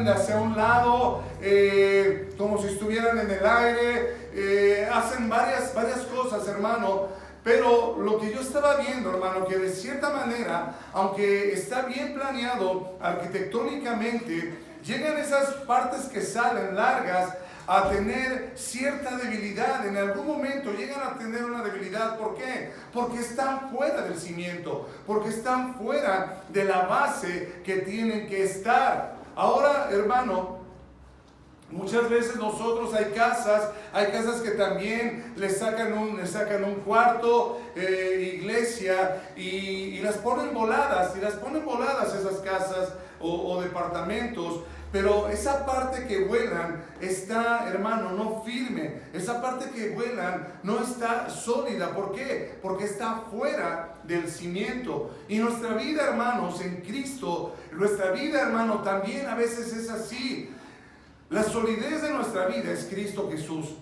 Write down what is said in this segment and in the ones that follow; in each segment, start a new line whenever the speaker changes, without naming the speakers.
tiran hacia un lado, como si estuvieran en el aire, hacen varias cosas, hermano. Pero lo que yo estaba viendo, hermano, que de cierta manera, aunque está bien planeado arquitectónicamente, llegan esas partes que salen largas a tener cierta debilidad. En algún momento llegan a tener una debilidad. ¿Por qué? Porque están fuera del cimiento, porque están fuera de la base que tienen que estar. Ahora, hermano, muchas veces nosotros hay casas que también le sacan un cuarto, iglesia, y las ponen voladas, esas casas o departamentos. Pero esa parte que vuelan está, hermano, no firme. Esa parte que vuelan no está sólida. ¿Por qué? Porque está fuera del cimiento. Y nuestra vida, hermanos, en Cristo, nuestra vida, hermano, también a veces es así. La solidez de nuestra vida es Cristo Jesús.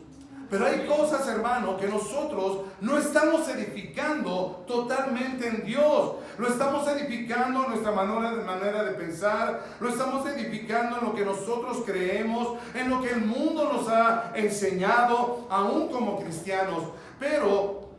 Pero hay cosas, hermano, que nosotros no estamos edificando totalmente en Dios. Lo estamos edificando en nuestra manera de pensar. Lo estamos edificando en lo que nosotros creemos, en lo que el mundo nos ha enseñado, aún como cristianos. Pero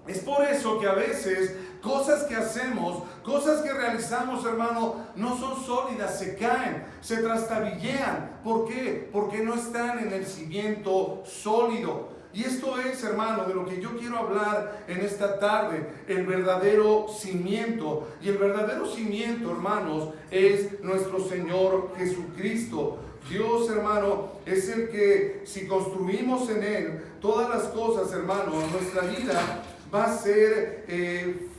es por eso que a veces cosas que hacemos, cosas que realizamos, hermano, no son sólidas, se caen, se trastabillean. ¿Por qué? Porque no están en el cimiento sólido. Y esto es, hermano, de lo que yo quiero hablar en esta tarde, el verdadero cimiento. Y el verdadero cimiento, hermanos, es nuestro Señor Jesucristo. Dios, hermano, es el que, si construimos en Él todas las cosas, hermano, nuestra vida va a ser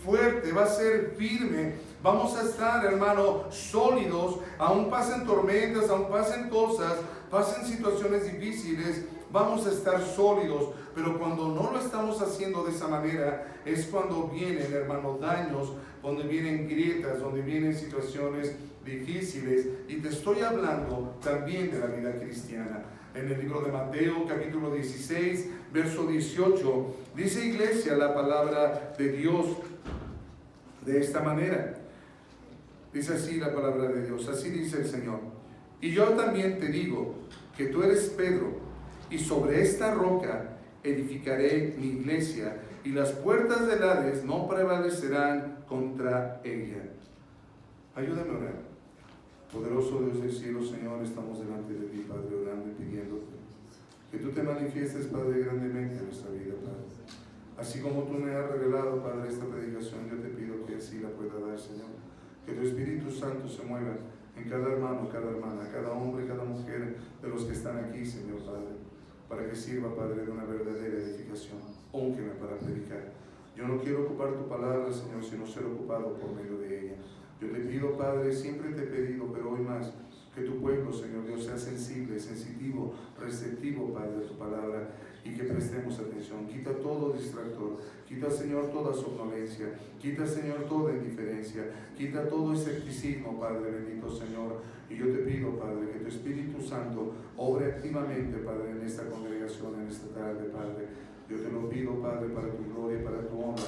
fuerte, va a ser firme. Vamos a estar, hermano, sólidos. Aún pasen tormentas, aún pasen cosas, pasen situaciones difíciles, vamos a estar sólidos. Pero cuando no lo estamos haciendo de esa manera, es cuando vienen, hermano, daños, donde vienen grietas, donde vienen situaciones difíciles. Y te estoy hablando también de la vida cristiana. En el libro de Mateo, capítulo 16, verso 18, dice, iglesia, la palabra de Dios de esta manera. Dice así la palabra de Dios, así dice el Señor. Y yo también te digo que tú eres Pedro, y sobre esta roca edificaré mi iglesia, y las puertas del Hades no prevalecerán contra ella. Ayúdame a orar. Poderoso Dios del cielo, Señor, estamos delante de ti, Padre, orando y pidiéndote que tú te manifiestes, Padre, grandemente en nuestra vida, Padre. Así como tú me has revelado, Padre, esta predicación, yo te pido que así la pueda dar, Señor. Que tu Espíritu Santo se mueva en cada hermano, cada hermana, cada hombre, cada mujer de los que están aquí, Señor, Padre, para que sirva, Padre, de una verdadera edificación. Úngeme para predicar. Yo no quiero ocupar tu palabra, Señor, sino ser ocupado por medio de ella. Yo te pido, Padre, siempre te he pedido, pero hoy más, que tu pueblo, Señor Dios, sea sensible, sensitivo, receptivo, Padre, de tu palabra, y que prestemos atención. Quita todo distractor, quita, Señor, toda somnolencia, quita, Señor, toda indiferencia, quita todo escepticismo, Padre bendito, Señor. Y yo te pido, Padre, que tu Espíritu Santo obre activamente, Padre, en esta congregación, en esta tarde, Padre. Yo te lo pido, Padre, para tu gloria y para tu honra.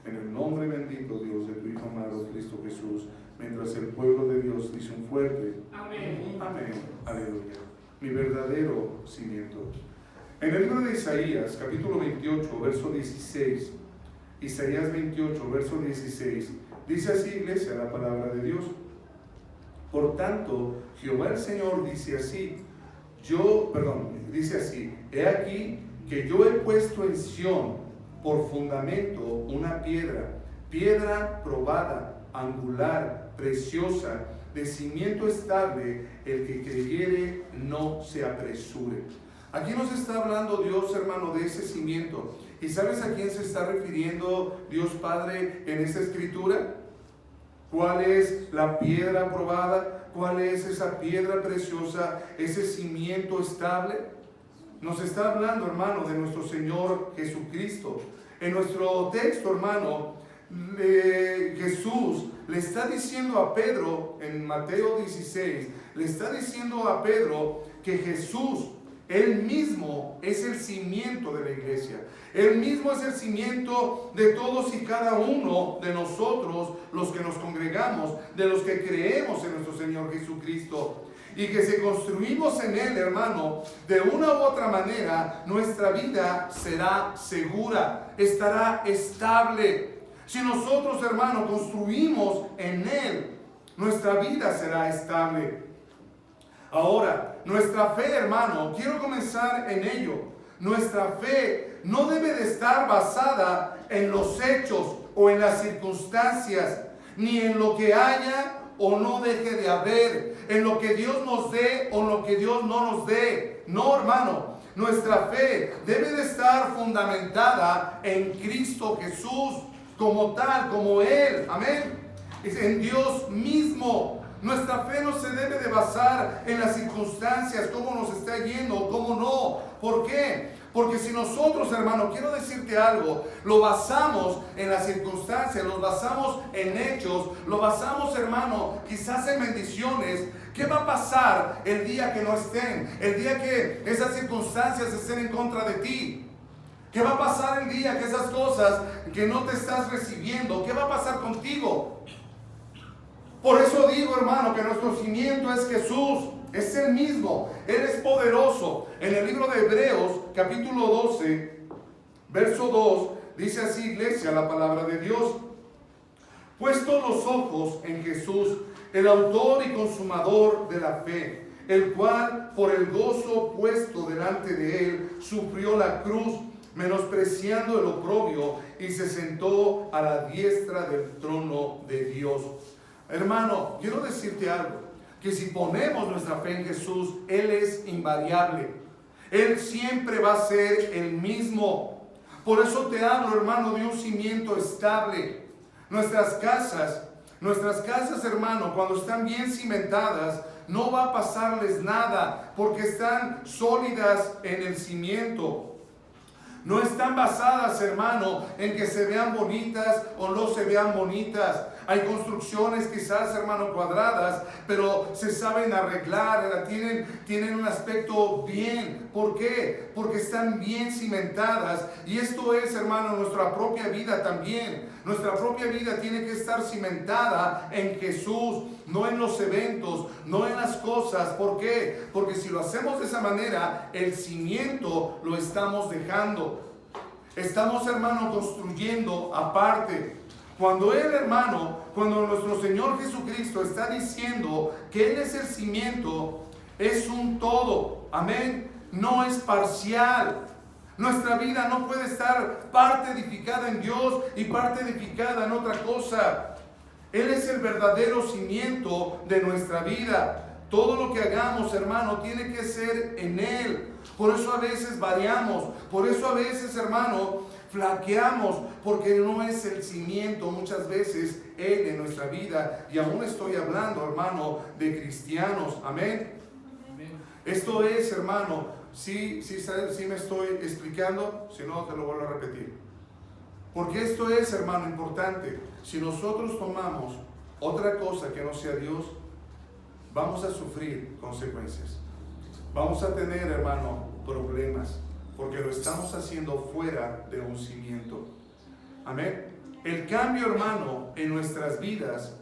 En el nombre bendito, Dios, de tu Hijo amado, Cristo Jesús, mientras el pueblo de Dios dice un fuerte amén. Amén. Aleluya. Mi verdadero cimiento. En el libro de Isaías, capítulo 28, verso 16, Isaías 28, verso 16, dice así, iglesia, la palabra de Dios. Por tanto, Jehová el Señor dice así, dice así, he aquí que yo he puesto en Sión por fundamento una piedra probada, angular, preciosa, de cimiento estable, el que creyere no se apresure. Aquí nos está hablando Dios, hermano, de ese cimiento. ¿Y sabes a quién se está refiriendo Dios Padre en esta escritura? ¿Cuál es la piedra probada? ¿Cuál es esa piedra preciosa, ese cimiento estable? Nos está hablando, hermano, de nuestro Señor Jesucristo. En nuestro texto, hermano, Jesús le está diciendo a Pedro, en Mateo 16, le está diciendo a Pedro que Jesús, Él mismo es el cimiento de la iglesia. Él mismo es el cimiento de todos y cada uno de nosotros, los que nos congregamos, de los que creemos en nuestro Señor Jesucristo. y que si construimos en Él, hermano, de una u otra manera, nuestra vida será segura, estará estable. Si nosotros, hermano, construimos en Él, nuestra vida será estable. Ahora, nuestra fe, hermano, quiero comenzar en ello. Nuestra fe no debe de estar basada en los hechos o en las circunstancias, ni en lo que haya o no deje de haber, en lo que Dios nos dé o en lo que Dios no nos dé. No, hermano, nuestra fe debe de estar fundamentada en Cristo Jesús, como tal, como Él, amén, en Dios mismo. Nuestra fe no se debe de basar en las circunstancias, cómo nos está yendo, cómo no. ¿Por qué? Porque si nosotros, hermano, quiero decirte algo, lo basamos en las circunstancias, lo basamos en hechos, lo basamos, hermano, quizás en bendiciones, ¿qué va a pasar el día que no estén? El día que esas circunstancias estén en contra de ti. ¿Qué va a pasar el día que esas cosas que no te estás recibiendo? ¿Qué va a pasar contigo? Por eso digo, hermano, que nuestro cimiento es Jesús, es el mismo, Él es poderoso. En el libro de Hebreos, capítulo 12, verso 2, dice así, iglesia, la palabra de Dios: puestos los ojos en Jesús, el autor y consumador de la fe, el cual por el gozo puesto delante de Él, sufrió la cruz, menospreciando el oprobio, y se sentó a la diestra del trono de Dios. Hermano, quiero decirte algo, que si ponemos nuestra fe en Jesús, Él es invariable. Él siempre va a ser el mismo. Por eso te hablo, hermano, de un cimiento estable. Nuestras casas, hermano, cuando están bien cimentadas, no va a pasarles nada, porque están sólidas en el cimiento. No están basadas, hermano, en que se vean bonitas o no se vean bonitas. Hay construcciones quizás, hermano, cuadradas, pero se saben arreglar, tienen un aspecto bien. ¿Por qué? Porque están bien cimentadas. Y esto es, hermano, nuestra propia vida también. Nuestra propia vida tiene que estar cimentada en Jesús, no en los eventos, no en las cosas. ¿Por qué? Porque si lo hacemos de esa manera, el cimiento lo estamos dejando. Estamos, hermano, construyendo aparte. Cuando Él, hermano, cuando nuestro Señor Jesucristo está diciendo que Él es el cimiento, es un todo, amén, no es parcial. Nuestra vida no puede estar parte edificada en Dios y parte edificada en otra cosa. Él es el verdadero cimiento de nuestra vida. Todo lo que hagamos, hermano, tiene que ser en Él. Por eso a veces variamos, por eso a veces, hermano, flaqueamos, porque no es el cimiento muchas veces Él en nuestra vida. Y aún estoy hablando, hermano, de cristianos, amén. Esto es, hermano, sí me estoy explicando, si no te lo vuelvo a repetir. Porque esto es, hermano, importante. Si nosotros tomamos otra cosa que no sea Dios, vamos a sufrir consecuencias. Vamos a tener, hermano, problemas, porque lo estamos haciendo fuera de un cimiento. Amén. El cambio, hermano, en nuestras vidas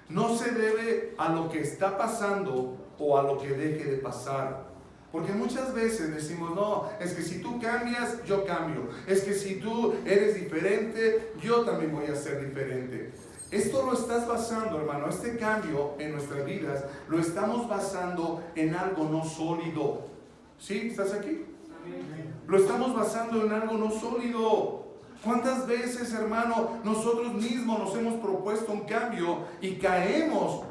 no se debe a lo que está pasando o a lo que deje de pasar. Porque muchas veces decimos, no, es que si tú cambias, yo cambio. Es que si tú eres diferente, yo también voy a ser diferente. Esto lo estás basando, hermano, este cambio en nuestras vidas, lo estamos basando en algo no sólido. ¿Sí? ¿Estás aquí? Lo estamos basando en algo no sólido. ¿Cuántas veces, hermano, nosotros mismos nos hemos propuesto un cambio y caemos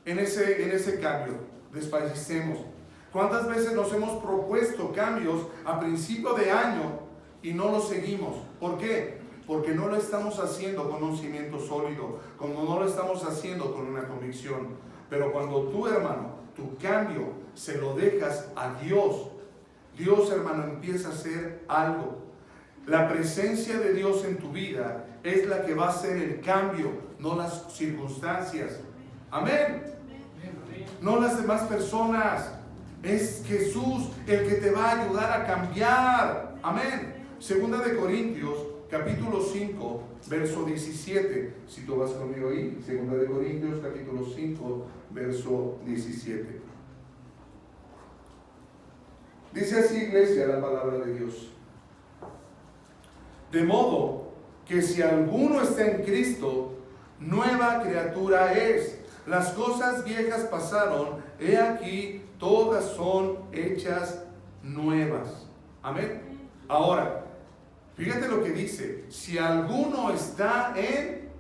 en ese cambio? Desfallecemos. ¿Cuántas veces nos hemos propuesto cambios a principio de año y no los seguimos? ¿Por qué? Porque no lo estamos haciendo con un cimiento sólido, como no lo estamos haciendo con una convicción. Pero cuando tú, hermano, tu cambio se lo dejas a Dios, Dios, hermano, empieza a hacer algo. La presencia de Dios en tu vida es la que va a hacer el cambio, no las circunstancias. Amén. No las demás personas. Es Jesús el que te va a ayudar a cambiar. Amén. Segunda de Corintios, capítulo 5, verso 17. Si tú vas conmigo ahí, Segunda de Corintios, capítulo 5, verso 17. Dice así, iglesia, la palabra de Dios. De modo que si alguno está en Cristo, nueva criatura es. Las cosas viejas pasaron, he aquí, todas son hechas nuevas. Amén. Ahora, fíjate lo que dice. Si alguno está en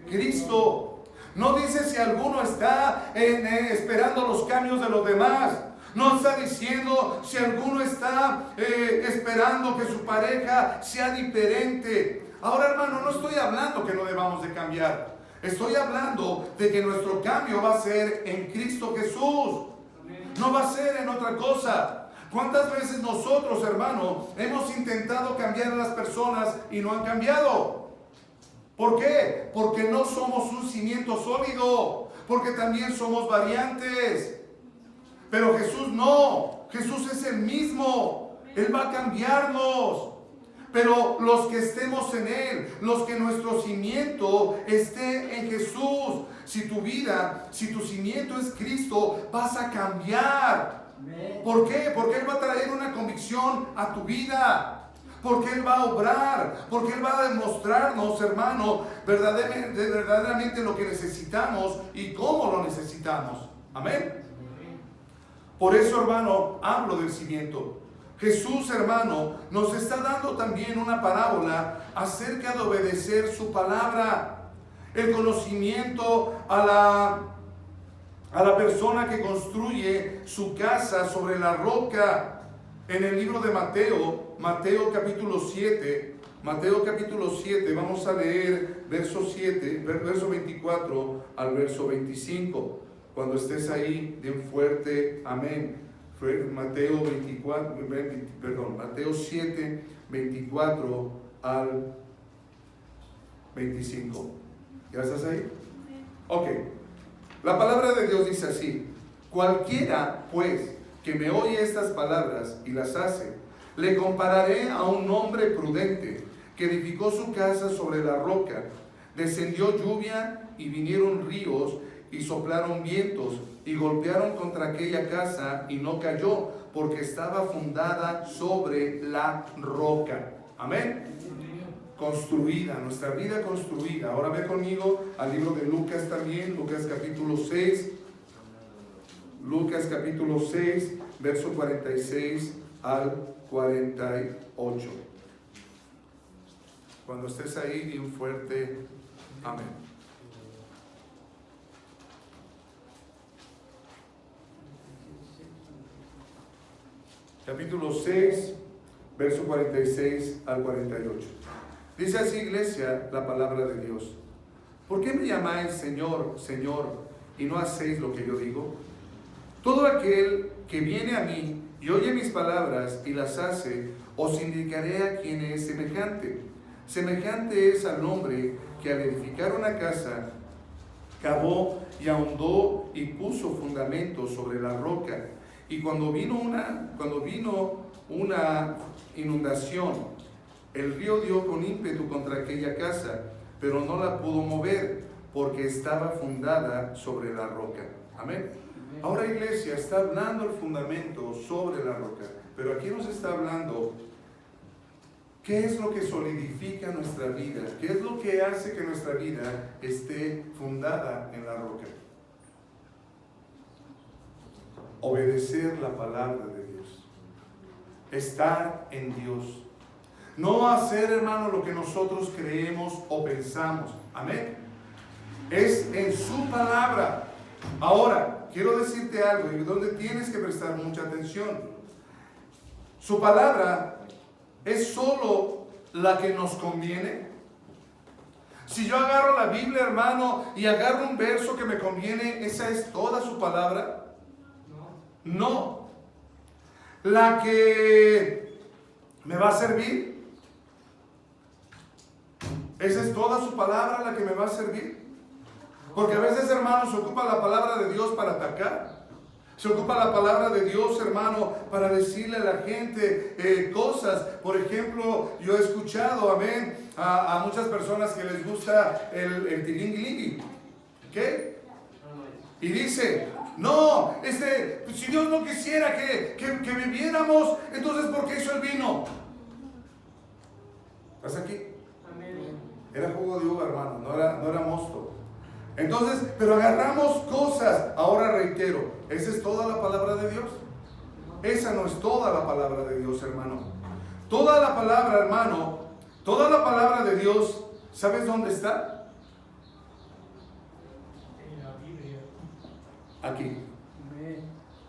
Cristo. No dice si alguno está esperando los cambios de los demás. No está diciendo si alguno está esperando que su pareja sea diferente. Ahora, hermano, no estoy hablando que no debamos de cambiar. Estoy hablando de que nuestro cambio va a ser en Cristo Jesús. No va a ser en otra cosa. ¿Cuántas veces nosotros, hermano, hemos intentado cambiar a las personas y no han cambiado? ¿Por qué? Porque no somos un cimiento sólido. Porque también somos variantes. Pero Jesús no. Jesús es el mismo. Él va a cambiarnos. Pero los que estemos en Él, los que nuestro cimiento esté en Jesús. Si tu vida, si tu cimiento es Cristo, vas a cambiar. ¿Por qué? Porque Él va a traer una convicción a tu vida. Porque Él va a obrar. Porque Él va a demostrarnos, hermano, verdaderamente lo que necesitamos y cómo lo necesitamos. Amén. Por eso, hermano, hablo del cimiento. Jesús, hermano, nos está dando también una parábola acerca de obedecer su palabra. El conocimiento a la persona que construye su casa sobre la roca. En el libro de Mateo capítulo 7, vamos a leer verso 24 al verso 25. Cuando estés ahí, den fuerte amén. Mateo 7, 24 al 25. ¿Ya estás ahí? Ok. La palabra de Dios dice así: cualquiera, pues, que me oye estas palabras y las hace, le compararé a un hombre prudente que edificó su casa sobre la roca. Descendió lluvia y vinieron ríos y soplaron vientos y golpearon contra aquella casa y no cayó, porque estaba fundada sobre la roca. Amén. Construida, nuestra vida construida. Ahora ve conmigo al libro de Lucas también, Lucas capítulo 6, verso 46 al 48. Cuando estés ahí, di un fuerte amén. Capítulo 6, verso 46 al 48. Dice así, iglesia, la palabra de Dios: ¿por qué me llamáis Señor, Señor, y no hacéis lo que yo digo? Todo aquel que viene a mí y oye mis palabras y las hace, os indicaré a quién es semejante. Semejante es al hombre que al edificar una casa, cavó y ahondó y puso fundamentos sobre la roca. Y cuando vino una inundación, el río dio con ímpetu contra aquella casa, pero no la pudo mover, porque estaba fundada sobre la roca. Amén. Ahora, iglesia, está hablando el fundamento sobre la roca, pero aquí nos está hablando qué es lo que solidifica nuestra vida, qué es lo que hace que nuestra vida esté fundada en la roca. Obedecer la palabra de Dios, estar en Dios, no hacer, hermano, lo que nosotros creemos o pensamos. Amén. Es en su palabra. Ahora, quiero decirte algo y donde tienes que prestar mucha atención. Su palabra es solo la que nos conviene. Si yo agarro la Biblia, hermano, y agarro un verso que me conviene, ¿esa es toda su palabra? No. La que me va a servir, ¿esa es toda su palabra la que me va a servir? Porque a veces, hermano, se ocupa la palabra de Dios para atacar. Se ocupa la palabra de Dios, hermano, para decirle a la gente cosas. Por ejemplo, yo he escuchado, amén, a muchas personas que les gusta el tilinguilingui. ¿Qué? Y dice: No, pues si Dios no quisiera que viviéramos, entonces ¿por qué hizo el vino? ¿Estás aquí? Era jugo de uva, hermano, no era mosto. Entonces, pero agarramos cosas. Ahora reitero, ¿esa es toda la palabra de Dios? Esa no es toda la palabra de Dios, hermano. Toda la palabra, hermano, toda la palabra de Dios, ¿sabes dónde está?
En la Biblia.
Aquí.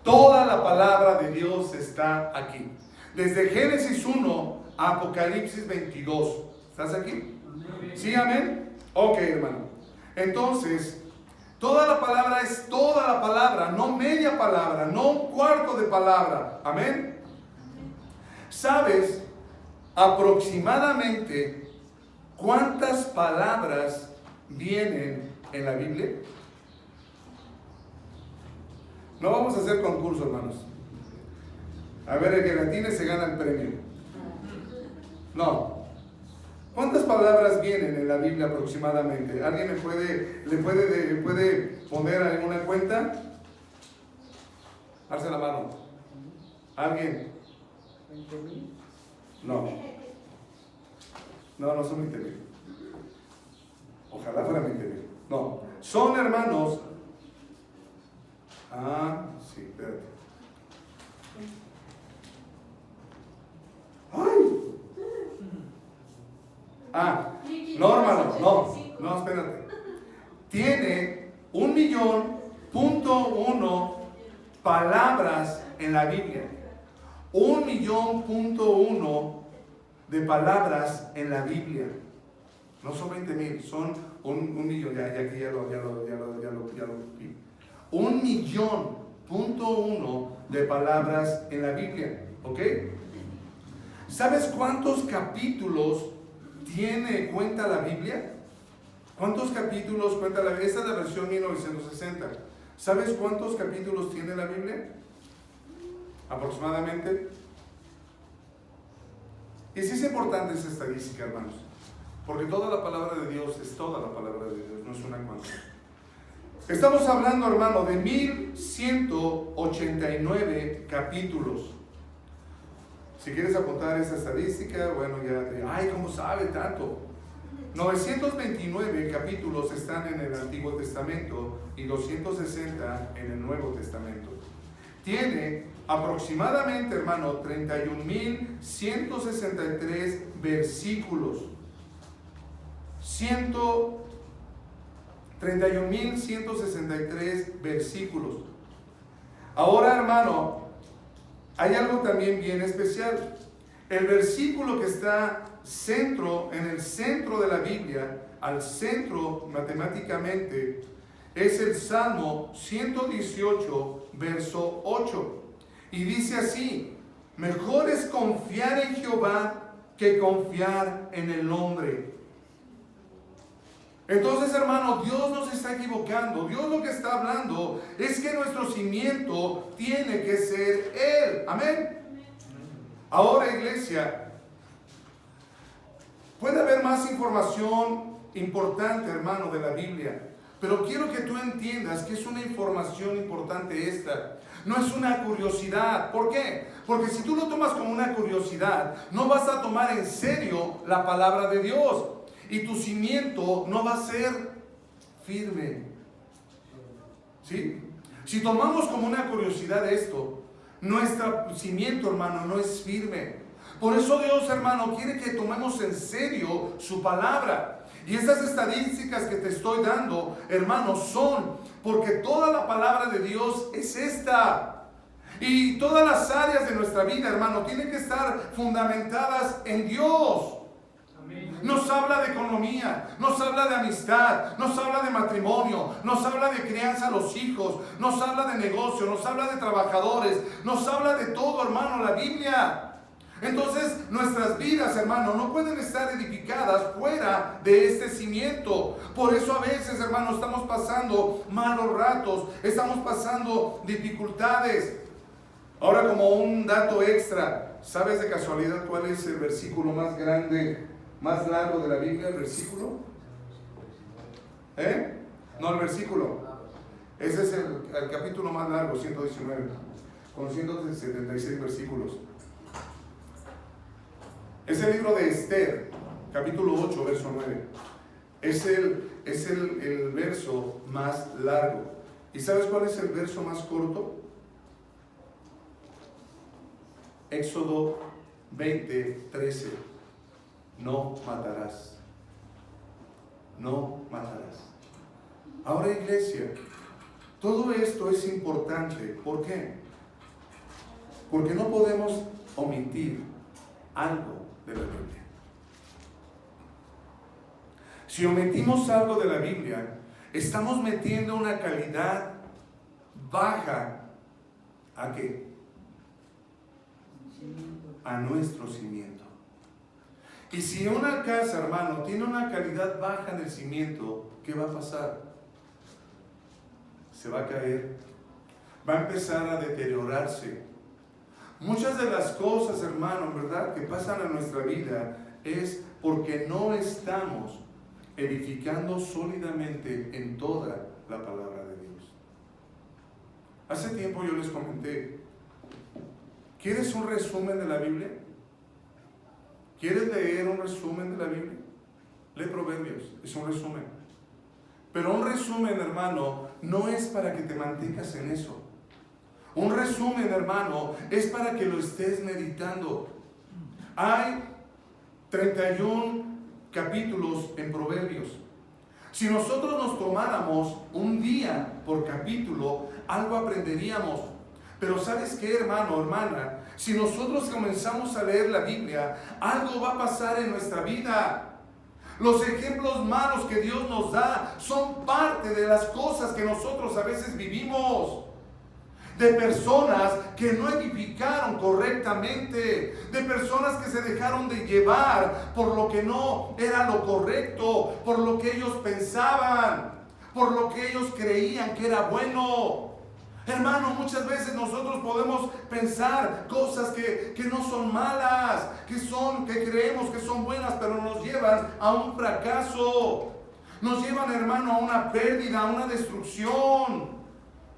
Toda la palabra de Dios está aquí. Desde Génesis 1 a Apocalipsis 22. ¿Estás aquí? ¿Sí, amén? Ok, hermano. Entonces, toda la palabra es toda la palabra, no media palabra, no un cuarto de palabra. Amén. ¿Sabes aproximadamente cuántas palabras vienen en la Biblia? No vamos a hacer concurso, hermanos. A ver, el que latine se gana el premio. No. ¿Cuántas palabras vienen en la Biblia aproximadamente? ¿Alguien le puede poner alguna cuenta? Alza la mano. ¿Alguien?
¿20,000?
No. No son 20,000. Ojalá fuera 20,000. No. Son, hermanos. Sí, espérate. ¡Ay! No, hermano, no, espérate. Tiene 1,1 palabras en la Biblia. 1,1 de palabras en la Biblia. No son 20,000, son 1,000,000. Ya aquí ya lo vi. 1,1 de palabras en la Biblia. ¿Ok? ¿Sabes cuántos capítulos cuenta la Biblia? ¿Cuántos capítulos cuenta la Biblia? Esta es la versión 1960. ¿Sabes cuántos capítulos tiene la Biblia? Aproximadamente. Y sí es importante esa estadística, hermanos, porque toda la palabra de Dios es toda la palabra de Dios, no es una cuanta. Estamos hablando, hermano, de 1,189 capítulos. Si quieres apuntar esa estadística, bueno, ¿cómo sabe tanto? 929 capítulos están en el Antiguo Testamento y 260 en el Nuevo Testamento. Tiene aproximadamente, hermano, 31,163 versículos. 31,163 versículos. Ahora, hermano, hay algo también bien especial. El versículo que está en el centro de la Biblia, al centro matemáticamente, es el Salmo 118, verso 8. Y dice así: mejor es confiar en Jehová que confiar en el hombre. Entonces, hermano, Dios no se está equivocando. Dios lo que está hablando es que nuestro cimiento tiene que ser Él. Amén. Ahora, iglesia, puede haber más información importante, hermano, de la Biblia, pero quiero que tú entiendas que es una información importante esta. No es una curiosidad. ¿Por qué? Porque si tú lo tomas como una curiosidad, no vas a tomar en serio la palabra de Dios. Y tu cimiento no va a ser firme. ¿Sí? Si tomamos como una curiosidad esto, nuestro cimiento, hermano, no es firme. Por eso Dios, hermano, quiere que tomemos en serio su palabra. Y esas estadísticas que te estoy dando, hermano, son porque toda la palabra de Dios es esta. Y todas las áreas de nuestra vida, hermano, tienen que estar fundamentadas en Dios. Nos habla de economía, nos habla de amistad, nos habla de matrimonio, nos habla de crianza a los hijos, nos habla de negocio, nos habla de trabajadores, nos habla de todo, hermano, la Biblia. Entonces, nuestras vidas, hermano, no pueden estar edificadas fuera de este cimiento. Por eso a veces, hermano, estamos pasando malos ratos, estamos pasando dificultades. Ahora, como un dato extra, ¿sabes de casualidad cuál es el versículo más grande, más largo de la Biblia? ¿El versículo? No, el versículo. Ese es el capítulo más largo, 119, con 176 versículos. Es el libro de Esther, capítulo 8, verso 9. Es el verso más largo. ¿Y sabes cuál es el verso más corto? Éxodo 20, 13. No matarás. No matarás. Ahora, iglesia, todo esto es importante. ¿Por qué? Porque no podemos omitir algo de la Biblia. Si omitimos algo de la Biblia, estamos metiendo una calidad baja ¿a qué? A nuestro cimiento. Y si una casa, hermano, tiene una calidad baja en el cimiento, ¿qué va a pasar? Se va a caer, va a empezar a deteriorarse. Muchas de las cosas, hermano, ¿verdad?, que pasan en nuestra vida es porque no estamos edificando sólidamente en toda la palabra de Dios. Hace tiempo yo les comenté, ¿quieres un resumen de la Biblia? ¿Quieres leer un resumen de la Biblia? Lee Proverbios, es un resumen. Pero un resumen, hermano, no es para que te mantengas en eso. Un resumen, hermano, es para que lo estés meditando. Hay 31 capítulos en Proverbios. Si nosotros nos tomáramos un día por capítulo, algo aprenderíamos. Pero ¿sabes qué, hermano, hermana? Si nosotros comenzamos a leer la Biblia, algo va a pasar en nuestra vida. Los ejemplos malos que Dios nos da son parte de las cosas que nosotros a veces vivimos. De personas que no edificaron correctamente, de personas que se dejaron de llevar por lo que no era lo correcto, por lo que ellos pensaban, por lo que ellos creían que era bueno. Hermano, muchas veces nosotros podemos pensar cosas que no son malas, que creemos que son buenas, pero nos llevan a un fracaso. Nos llevan, hermano, a una pérdida, a una destrucción.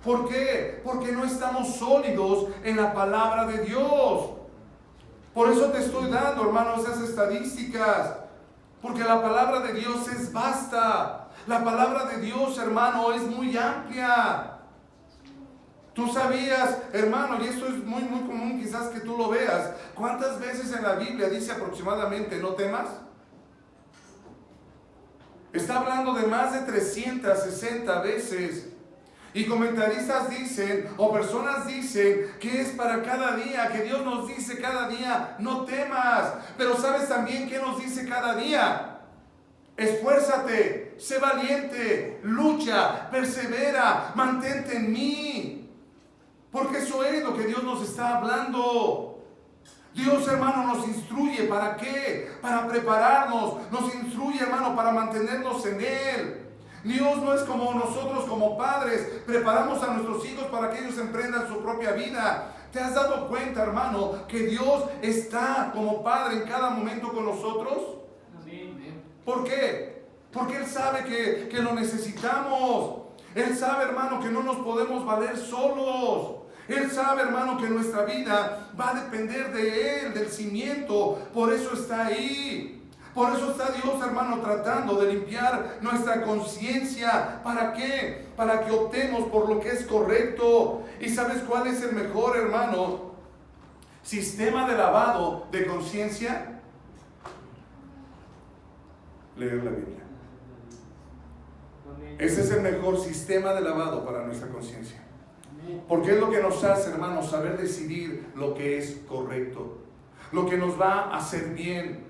¿Por qué? Porque no estamos sólidos en la palabra de Dios. Por eso te estoy dando, hermano, esas estadísticas. Porque la palabra de Dios es vasta. La palabra de Dios, hermano, es muy amplia. Tú sabías, hermano, y esto es muy común quizás que tú lo veas, ¿cuántas veces en la Biblia dice aproximadamente no temas? Está hablando de más de 360 veces. Y comentaristas dicen, o personas dicen, que es para cada día, que Dios nos dice cada día, no temas. Pero ¿sabes también qué nos dice cada día? Esfuérzate, sé valiente, lucha, persevera, mantente en mí. Porque eso es lo que Dios nos está hablando. Dios, hermano, nos instruye. ¿Para qué? Para prepararnos. Nos instruye, hermano, para mantenernos en Él. Dios no es como nosotros como padres. Preparamos a nuestros hijos para que ellos emprendan su propia vida. ¿Te has dado cuenta, hermano, que Dios está como Padre en cada momento con nosotros? Amén. ¿Por qué? Porque Él sabe que lo necesitamos. Él sabe, hermano, que no nos podemos valer solos. Él sabe, hermano, que nuestra vida va a depender de Él, del cimiento. Por eso está ahí. Por eso está Dios, hermano, tratando de limpiar nuestra conciencia. ¿Para qué? Para que optemos por lo que es correcto. ¿Y sabes cuál es el mejor, hermano, sistema de lavado de conciencia? Leer la Biblia. Ese es el mejor sistema de lavado para nuestra conciencia. Porque es lo que nos hace, hermano, saber decidir lo que es correcto, lo que nos va a hacer bien.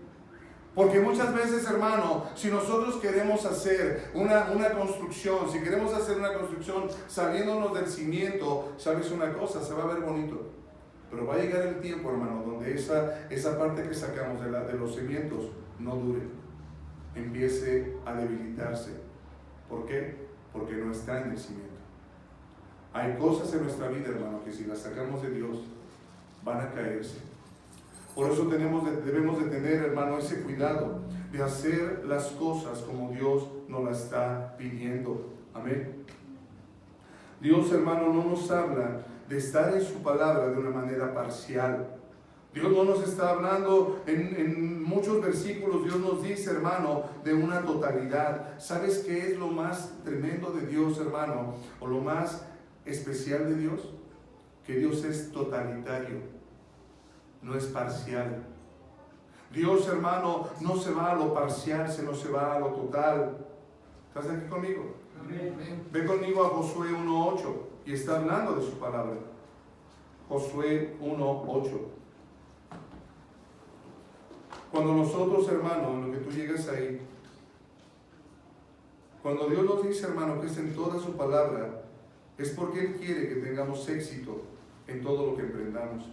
Porque muchas veces, hermano, si nosotros queremos hacer una construcción, si queremos hacer una construcción saliéndonos del cimiento, ¿sabes una cosa? Se va a ver bonito. Pero va a llegar el tiempo, hermano, donde esa parte que sacamos de los cimientos no dure, empiece a debilitarse. ¿Por qué? Porque no está en el cimiento. Hay cosas en nuestra vida, hermano, que si las sacamos de Dios, van a caerse. Por eso debemos de tener, hermano, ese cuidado de hacer las cosas como Dios nos las está pidiendo. Amén. Dios, hermano, no nos habla de estar en su palabra de una manera parcial. Dios no nos está hablando, en muchos versículos Dios nos dice, hermano, de una totalidad. ¿Sabes qué es lo más tremendo de Dios, hermano? O lo más especial de Dios, que Dios es totalitario, no es parcial. Dios, hermano, no se va a lo parcial, sino se va a lo total. ¿Estás aquí conmigo?
Amén.
Ve conmigo a Josué 1:8 y está hablando de su palabra. Josué 1:8. Cuando nosotros, hermano, en lo que tú llegas ahí, cuando Dios nos dice, hermano, que es en toda su palabra, es porque Él quiere que tengamos éxito en todo lo que emprendamos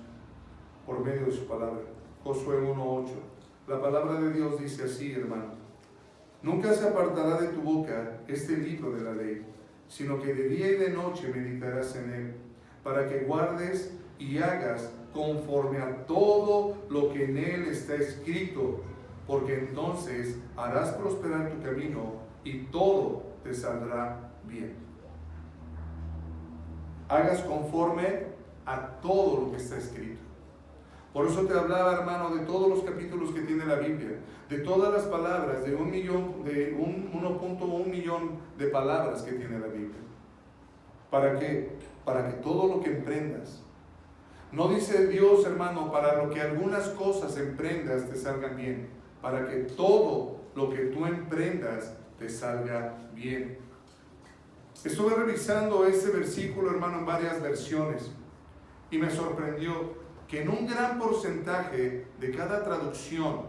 por medio de su palabra. Josué 1:8. La palabra de Dios dice así, hermano: nunca se apartará de tu boca este libro de la ley, sino que de día y de noche meditarás en él, para que guardes y hagas conforme a todo lo que en él está escrito, porque entonces harás prosperar tu camino y todo te saldrá bien. Hagas conforme a todo lo que está escrito. Por eso te hablaba, hermano, de todos los capítulos que tiene la Biblia, de todas las palabras, de 1.1 millón de palabras que tiene la Biblia. ¿Para qué? Para que todo lo que emprendas, no dice Dios, hermano, para lo que algunas cosas emprendas te salgan bien, para que todo lo que tú emprendas te salga bien. Estuve revisando este versículo, hermano, en varias versiones y me sorprendió que en un gran porcentaje de cada traducción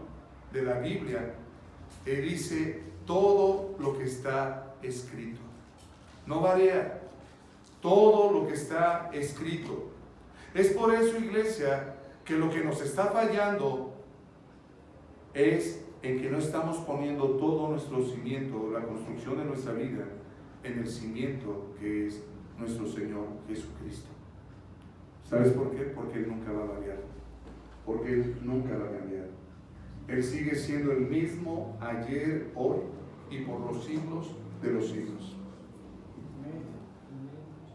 de la Biblia dice todo lo que está escrito. No varía, todo lo que está escrito. Es por eso, iglesia, que lo que nos está fallando es en que no estamos poniendo todo nuestro cimiento, la construcción de nuestra vida, en el cimiento que es nuestro Señor Jesucristo. ¿Sabes por qué? Porque Él nunca va a variar. Porque Él nunca va a cambiar. Él sigue siendo el mismo ayer, hoy y por los siglos de los siglos.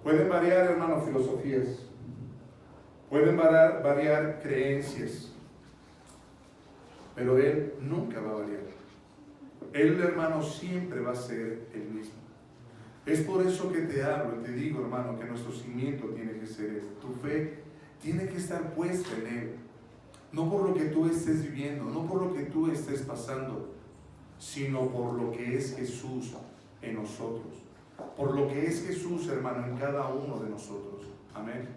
Pueden variar, hermano, filosofías. Pueden variar creencias. Pero Él nunca va a variar. Él, hermano, siempre va a ser el mismo. Es por eso que te hablo y te digo, hermano, que nuestro cimiento tiene que ser Él. Tu fe tiene que estar puesta en Él. No por lo que tú estés viviendo, no por lo que tú estés pasando, sino por lo que es Jesús en nosotros. Por lo que es Jesús, hermano, en cada uno de nosotros. Amén.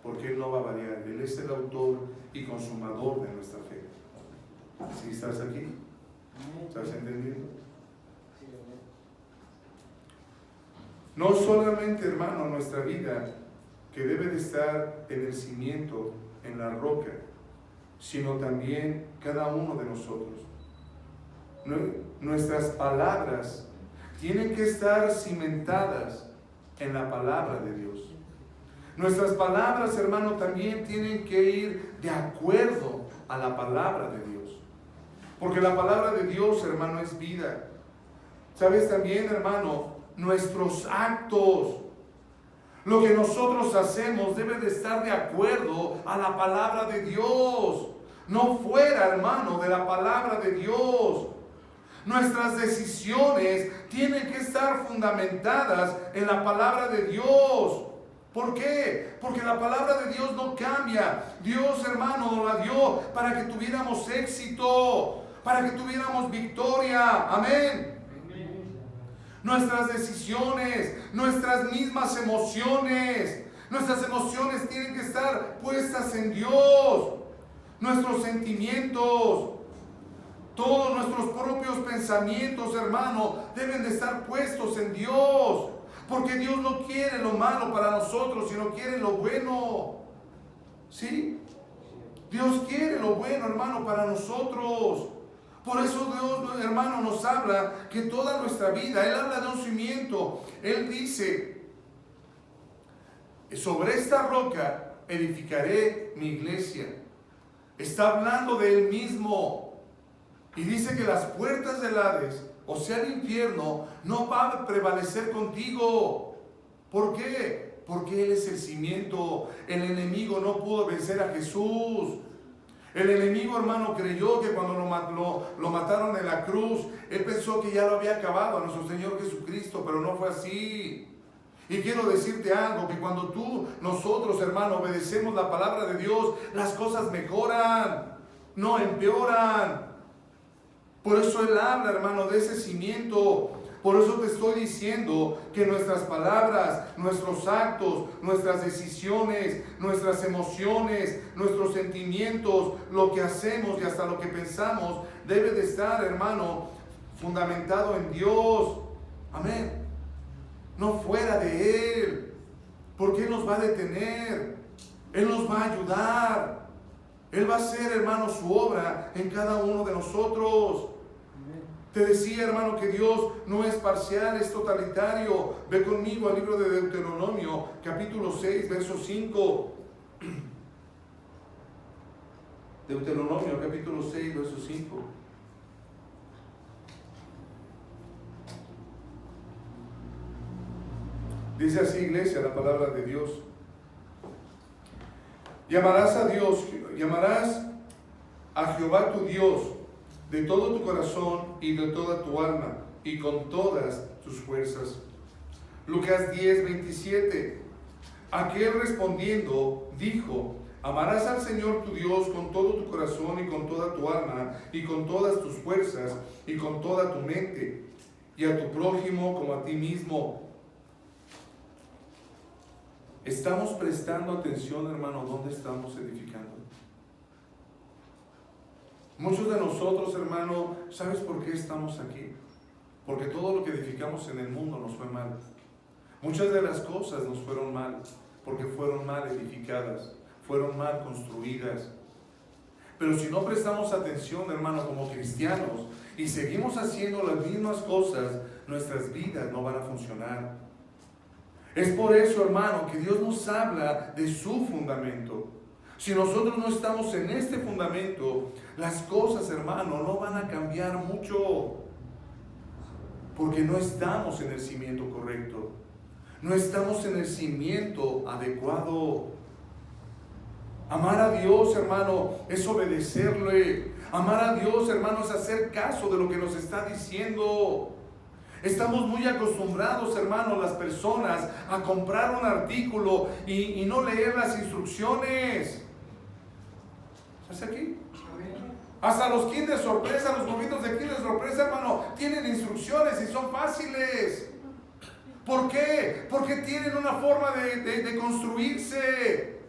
Porque Él no va a variar. Él es el autor y consumador de nuestra fe. ¿Sí estás aquí? ¿Estás entendiendo? No solamente, hermano, nuestra vida, que debe de estar en el cimiento, en la roca, sino también cada uno de nosotros. Nuestras palabras tienen que estar cimentadas en la palabra de Dios. Nuestras palabras, hermano, también tienen que ir de acuerdo a la palabra de Dios. Porque la palabra de Dios, hermano, es vida. ¿Sabes también, hermano? Nuestros actos, lo que nosotros hacemos debe de estar de acuerdo a la palabra de Dios, no fuera, hermano, de la palabra de Dios. Nuestras decisiones tienen que estar fundamentadas en la palabra de Dios. ¿Por qué? Porque la palabra de Dios no cambia. Dios, hermano, nos la dio para que tuviéramos éxito, para que tuviéramos victoria. Amén. Nuestras decisiones, nuestras mismas emociones, nuestras emociones tienen que estar puestas en Dios. Nuestros sentimientos, todos nuestros propios pensamientos, hermano, deben de estar puestos en Dios. Porque Dios no quiere lo malo para nosotros, sino quiere lo bueno. ¿Sí? Dios quiere lo bueno, hermano, para nosotros. Por eso Dios, hermano, nos habla que toda nuestra vida, Él habla de un cimiento. Él dice, sobre esta roca edificaré mi iglesia. Está hablando de Él mismo. Y dice que las puertas del Hades, o sea el infierno, no va a prevalecer contigo. ¿Por qué? Porque Él es el cimiento. El enemigo no pudo vencer a Jesús. El enemigo, hermano, creyó que cuando lo mataron en la cruz, él pensó que ya lo había acabado a nuestro Señor Jesucristo, pero no fue así. Y quiero decirte algo, que cuando nosotros, hermano, obedecemos la palabra de Dios, las cosas mejoran, no empeoran. Por eso Él habla, hermano, de ese cimiento. Por eso te estoy diciendo que nuestras palabras, nuestros actos, nuestras decisiones, nuestras emociones, nuestros sentimientos, lo que hacemos y hasta lo que pensamos, debe de estar, hermano, fundamentado en Dios. Amén. No fuera de Él. Porque Él nos va a detener. Él nos va a ayudar. Él va a hacer, hermano, su obra en cada uno de nosotros. Te decía, hermano, que Dios no es parcial, es totalitario. Ve conmigo al libro de Deuteronomio, capítulo 6, verso 5. Deuteronomio, capítulo 6, verso 5. Dice así, iglesia, la palabra de Dios. Llamarás a Jehová tu Dios de todo tu corazón y de toda tu alma y con todas tus fuerzas. Lucas 10, 27. Aquel respondiendo dijo: amarás al Señor tu Dios con todo tu corazón y con toda tu alma y con todas tus fuerzas y con toda tu mente, y a tu prójimo como a ti mismo. ¿Estamos prestando atención, hermano, dónde estamos edificando? Muchos de nosotros, hermano, ¿sabes por qué estamos aquí? Porque todo lo que edificamos en el mundo nos fue mal. Muchas de las cosas nos fueron mal, porque fueron mal edificadas, fueron mal construidas. Pero si no prestamos atención, hermano, como cristianos, y seguimos haciendo las mismas cosas, nuestras vidas no van a funcionar. Es por eso, hermano, que Dios nos habla de su fundamento. Si nosotros no estamos en este fundamento, las cosas, hermano, no van a cambiar mucho. Porque no estamos en el cimiento correcto. No estamos en el cimiento adecuado. Amar a Dios, hermano, es obedecerle. Amar a Dios, hermano, es hacer caso de lo que nos está diciendo. Estamos muy acostumbrados, hermanos, las personas, a comprar un artículo y no leer las instrucciones. ¿Estás aquí? Hasta los Kinder Sorpresa, los huevitos de Kinder Sorpresa, hermano, tienen instrucciones y son fáciles. ¿Por qué? Porque tienen una forma de construirse.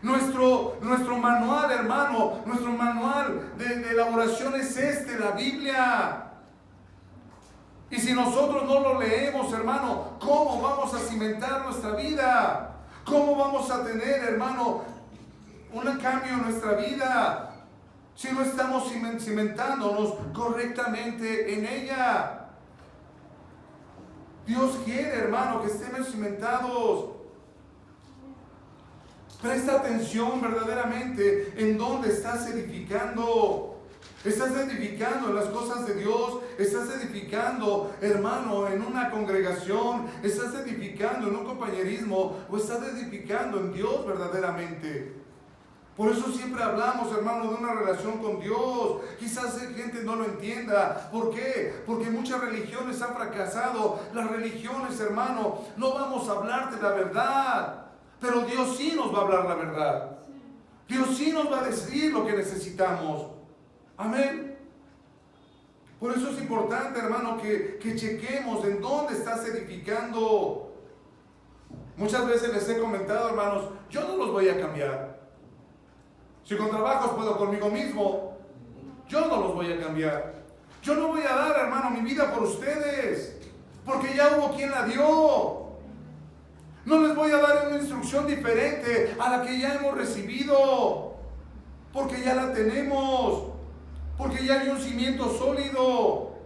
Nuestro manual, hermano, nuestro manual de elaboración es la Biblia. Y si nosotros no lo leemos, hermano, ¿cómo vamos a cimentar nuestra vida? ¿Cómo vamos a tener, hermano, un cambio en nuestra vida si no estamos cimentándonos correctamente en ella? Dios quiere, hermano, que estemos cimentados. Presta atención verdaderamente en dónde estás edificando. ¿Estás edificando en las cosas de Dios? ¿Estás edificando, hermano, en una congregación? ¿Estás edificando en un compañerismo? ¿O estás edificando en Dios verdaderamente? Por eso siempre hablamos, hermano, de una relación con Dios. Quizás gente no lo entienda. ¿Por qué? Porque muchas religiones han fracasado. Las religiones, hermano, no vamos a hablarte la verdad. Pero Dios sí nos va a hablar la verdad. Dios sí nos va a decir lo que necesitamos. Amén. Por eso es importante, hermano, que chequemos en dónde estás edificando. Muchas veces les he comentado, hermanos, yo no los voy a cambiar. Si con trabajos puedo conmigo mismo, yo no los voy a cambiar. Yo no voy a dar, hermano, mi vida por ustedes, porque ya hubo quien la dio. No les voy a dar una instrucción diferente a la que ya hemos recibido, porque ya la tenemos, porque ya hay un cimiento sólido.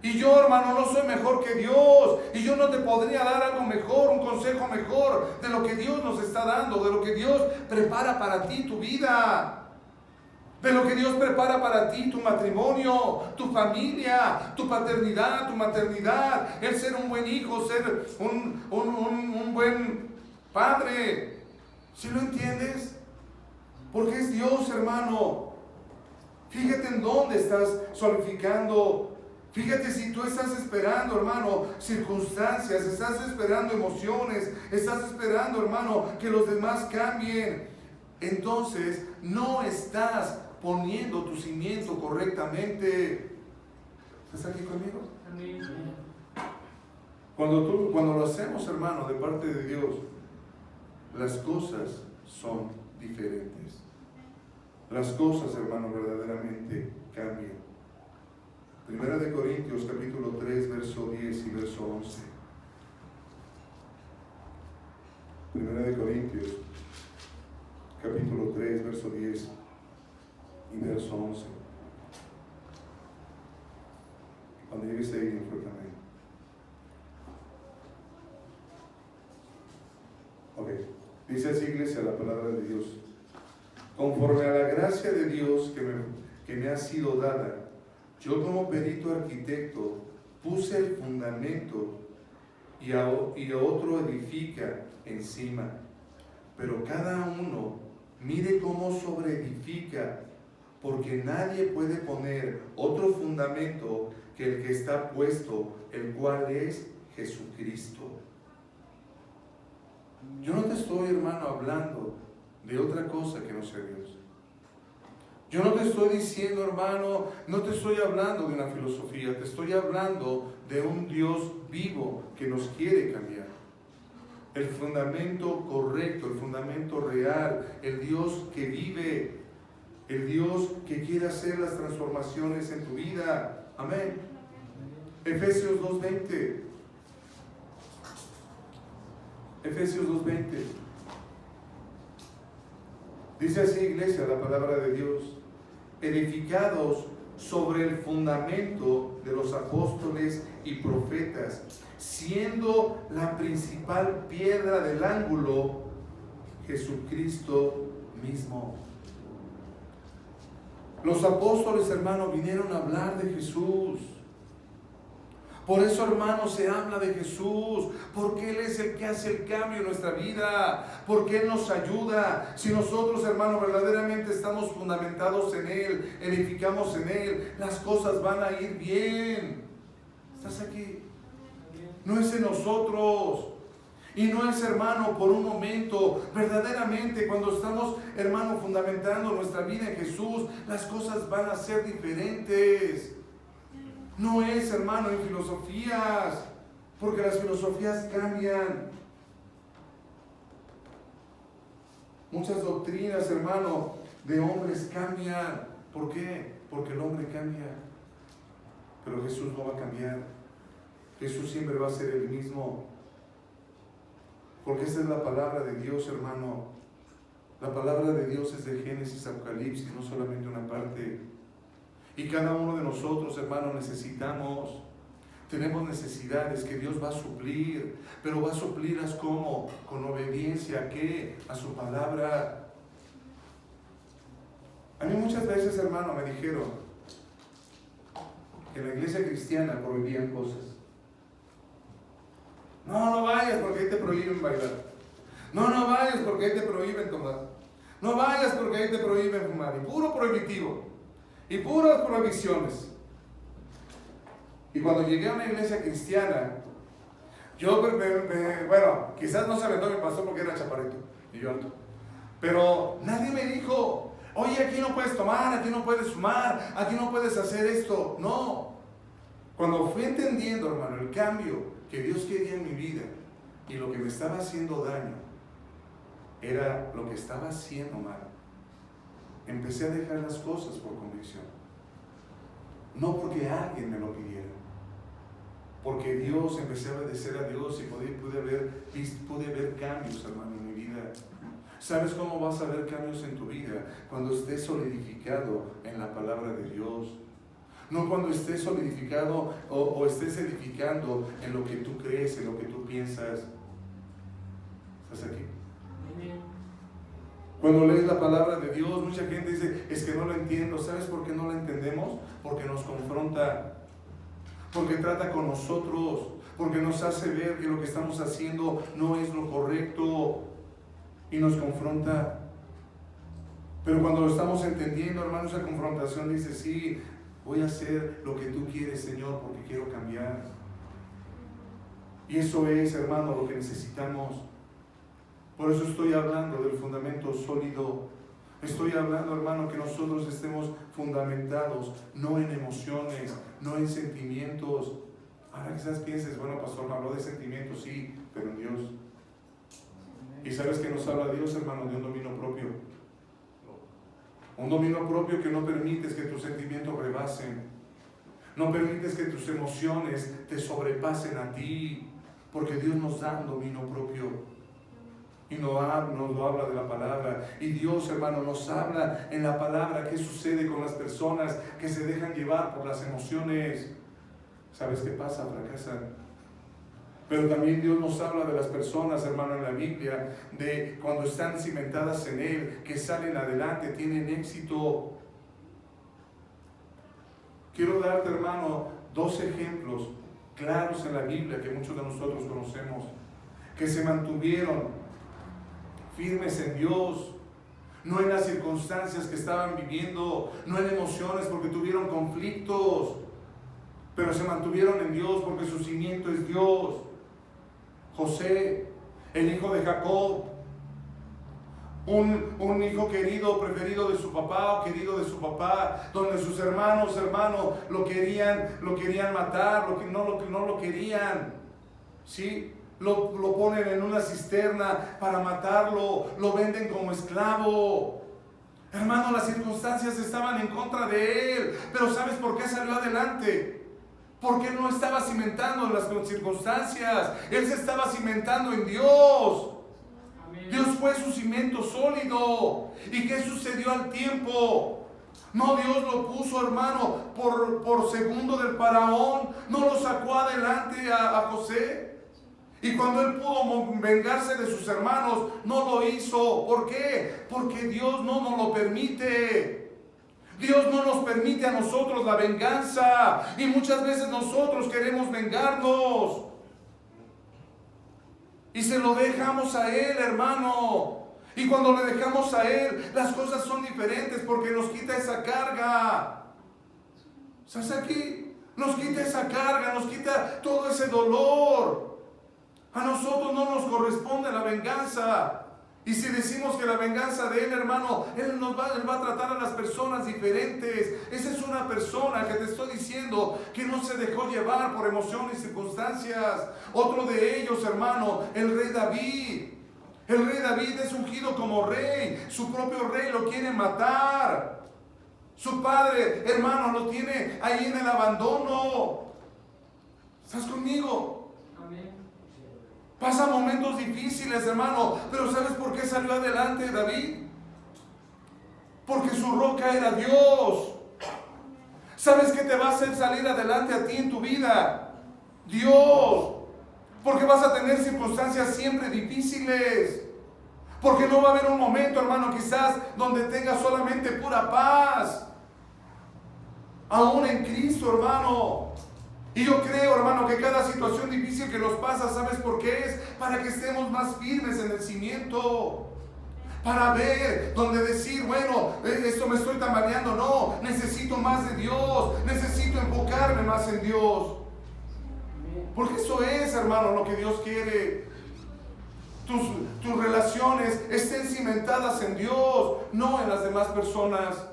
Y yo, hermano, no soy mejor que Dios, y yo no te podría dar algo mejor, un consejo mejor de lo que Dios nos está dando, de lo que Dios prepara para ti, tu vida. de lo que Dios prepara para ti, tu matrimonio, tu familia, tu paternidad, tu maternidad, el ser un buen hijo, ser un buen padre. ¿Sí lo entiendes? Porque es Dios, hermano. Fíjate en dónde estás solidificando. Fíjate si tú estás esperando, hermano, circunstancias, estás esperando emociones, estás esperando, hermano, que los demás cambien. Entonces, no estás poniendo tu cimiento correctamente. ¿Estás aquí conmigo?
Amén.
Cuando lo hacemos, hermano, de parte de Dios, las cosas son diferentes. Las cosas, hermano, verdaderamente cambian. Primera de Corintios, capítulo 3, verso 10 y verso 11. Primera de Corintios, capítulo 3, verso 10 y verso 11. Cuando llegues ahí, enfócame. Ok. Dice así, iglesia, la palabra de Dios. Conforme a la gracia de Dios que me ha sido dada, yo como perito arquitecto puse el fundamento y a otro edifica encima. Pero cada uno mire cómo sobreedifica, porque nadie puede poner otro fundamento que el que está puesto, el cual es Jesucristo. Yo no te estoy, hermano, hablando de otra cosa que no sea Dios. Yo no te estoy diciendo, hermano, no te estoy hablando de una filosofía, te estoy hablando de un Dios vivo que nos quiere cambiar. El fundamento correcto, el fundamento real, el Dios que vive, el Dios que quiere hacer las transformaciones en tu vida. Amén. Efesios 2:20. Efesios 2:20. Dice así, iglesia, la palabra de Dios. Edificados sobre el fundamento de los apóstoles y profetas, siendo la principal piedra del ángulo Jesucristo mismo. Los apóstoles, hermanos, vinieron a hablar de Jesús. Por eso, hermanos, se habla de Jesús, porque Él es el que hace el cambio en nuestra vida, porque Él nos ayuda. Si nosotros, hermanos, verdaderamente estamos fundamentados en Él, edificamos en Él, las cosas van a ir bien. ¿Estás aquí? No es en nosotros. Y no es, hermano, por un momento. Verdaderamente, cuando estamos, hermano, fundamentando nuestra vida en Jesús, las cosas van a ser diferentes. No es, hermano, en filosofías, porque las filosofías cambian. Muchas doctrinas, hermano, de hombres cambian. ¿Por qué? Porque el hombre cambia. Pero Jesús no va a cambiar. Jesús siempre va a ser el mismo. Porque esa es la palabra de Dios, hermano. La palabra de Dios es de Génesis a Apocalipsis, no solamente una parte. Y cada uno de nosotros, hermanos, tenemos necesidades que Dios va a suplir, pero va a suplirlas ¿cómo? Con obediencia ¿a qué? A su palabra. A mí muchas veces, hermano, me dijeron que en la iglesia cristiana prohibían cosas. No vayas porque ahí te prohíben bailar. No vayas porque ahí te prohíben tomar. No vayas porque ahí te prohíben fumar. Y puro prohibitivo. Y puras prohibiciones. Y cuando llegué a una iglesia cristiana, yo, bueno, quizás no se aventó mi pastor porque era chaparrito y yo alto. Pero nadie me dijo, oye, aquí no puedes tomar, aquí no puedes fumar, aquí no puedes hacer esto. No. Cuando fui entendiendo, hermano, el cambio que Dios quería en mi vida y lo que me estaba haciendo daño, era lo que estaba haciendo mal. Empecé a dejar las cosas por convicción. No porque alguien me lo pidiera. Porque Dios, empecé a obedecer a Dios y pude ver cambios, hermano, en mi vida. ¿Sabes cómo vas a ver cambios en tu vida? Cuando estés solidificado en la palabra de Dios. No cuando estés solidificado o estés edificando en lo que tú crees, en lo que tú piensas. ¿Estás aquí? Cuando lees la palabra de Dios, mucha gente dice, es que no lo entiendo. ¿Sabes por qué no la entendemos? Porque nos confronta, porque trata con nosotros, porque nos hace ver que lo que estamos haciendo no es lo correcto y nos confronta. Pero cuando lo estamos entendiendo, hermano, esa confrontación dice, sí, voy a hacer lo que tú quieres, Señor, porque quiero cambiar. Y eso es, hermano, lo que necesitamos. Por eso estoy hablando del fundamento sólido. Estoy hablando, hermano, que nosotros estemos fundamentados, no en emociones, no en sentimientos. Ahora quizás pienses, bueno, pastor, me habló de sentimientos, sí, pero en Dios. ¿Y sabes que nos habla Dios, hermano? De un dominio propio. Un dominio propio que no permites que tus sentimientos rebasen. No permites que tus emociones te sobrepasen a ti. Porque Dios nos da un dominio propio. Y nos lo habla de la palabra. Y Dios, hermano, nos habla en la palabra qué sucede con las personas que se dejan llevar por las emociones. ¿Sabes qué pasa? Fracasan. Pero también Dios nos habla de las personas, hermano, en la Biblia, de cuando están cimentadas en Él, que salen adelante, tienen éxito. Quiero darte, hermano, 2 ejemplos claros en la Biblia que muchos de nosotros conocemos, que se mantuvieron firmes en Dios, no en las circunstancias que estaban viviendo, no en emociones porque tuvieron conflictos, pero se mantuvieron en Dios porque su cimiento es Dios. José, el hijo de Jacob, un hijo querido, preferido de su papá o querido de su papá, donde sus hermanos, lo querían matar, no lo querían, ¿sí? Lo ponen en una cisterna para matarlo, lo venden como esclavo. Hermano, las circunstancias estaban en contra de él, pero ¿sabes por qué salió adelante? Porque él no estaba cimentando en las circunstancias, él se estaba cimentando en Dios. Amén. Dios fue su cimiento sólido. ¿Y qué sucedió al tiempo? No, Dios lo puso, hermano, por segundo del faraón, no lo sacó adelante a José. Y cuando él pudo vengarse de sus hermanos, no lo hizo. ¿Por qué? Porque Dios no nos lo permite. Dios no nos permite a nosotros la venganza. Y muchas veces nosotros queremos vengarnos. Y se lo dejamos a Él, hermano. Y cuando le dejamos a Él, las cosas son diferentes porque nos quita esa carga. ¿Sabes aquí? Nos quita esa carga, nos quita todo ese dolor. A nosotros no nos corresponde la venganza. Y si decimos que la venganza de Él, hermano, Él va a tratar a las personas diferentes. Esa es una persona que te estoy diciendo que no se dejó llevar por emociones y circunstancias. Otro de ellos, hermano, el rey David. El rey David es ungido como rey. Su propio rey lo quiere matar. Su padre, hermano, lo tiene ahí en el abandono. ¿Estás conmigo? Amén. Pasa momentos difíciles, hermano, pero ¿sabes por qué salió adelante David? Porque su roca era Dios. ¿Sabes qué te va a hacer salir adelante a ti en tu vida? Dios. Porque vas a tener circunstancias siempre difíciles. Porque no va a haber un momento, hermano, quizás donde tengas solamente pura paz. Aún en Cristo, hermano. Y yo creo, hermano, que cada situación difícil que nos pasa, ¿sabes por qué es? Para que estemos más firmes en el cimiento. Para ver, donde decir, bueno, esto me estoy tambaleando. No, necesito más de Dios. Necesito enfocarme más en Dios. Porque eso es, hermano, lo que Dios quiere. Tus relaciones estén cimentadas en Dios, no en las demás personas.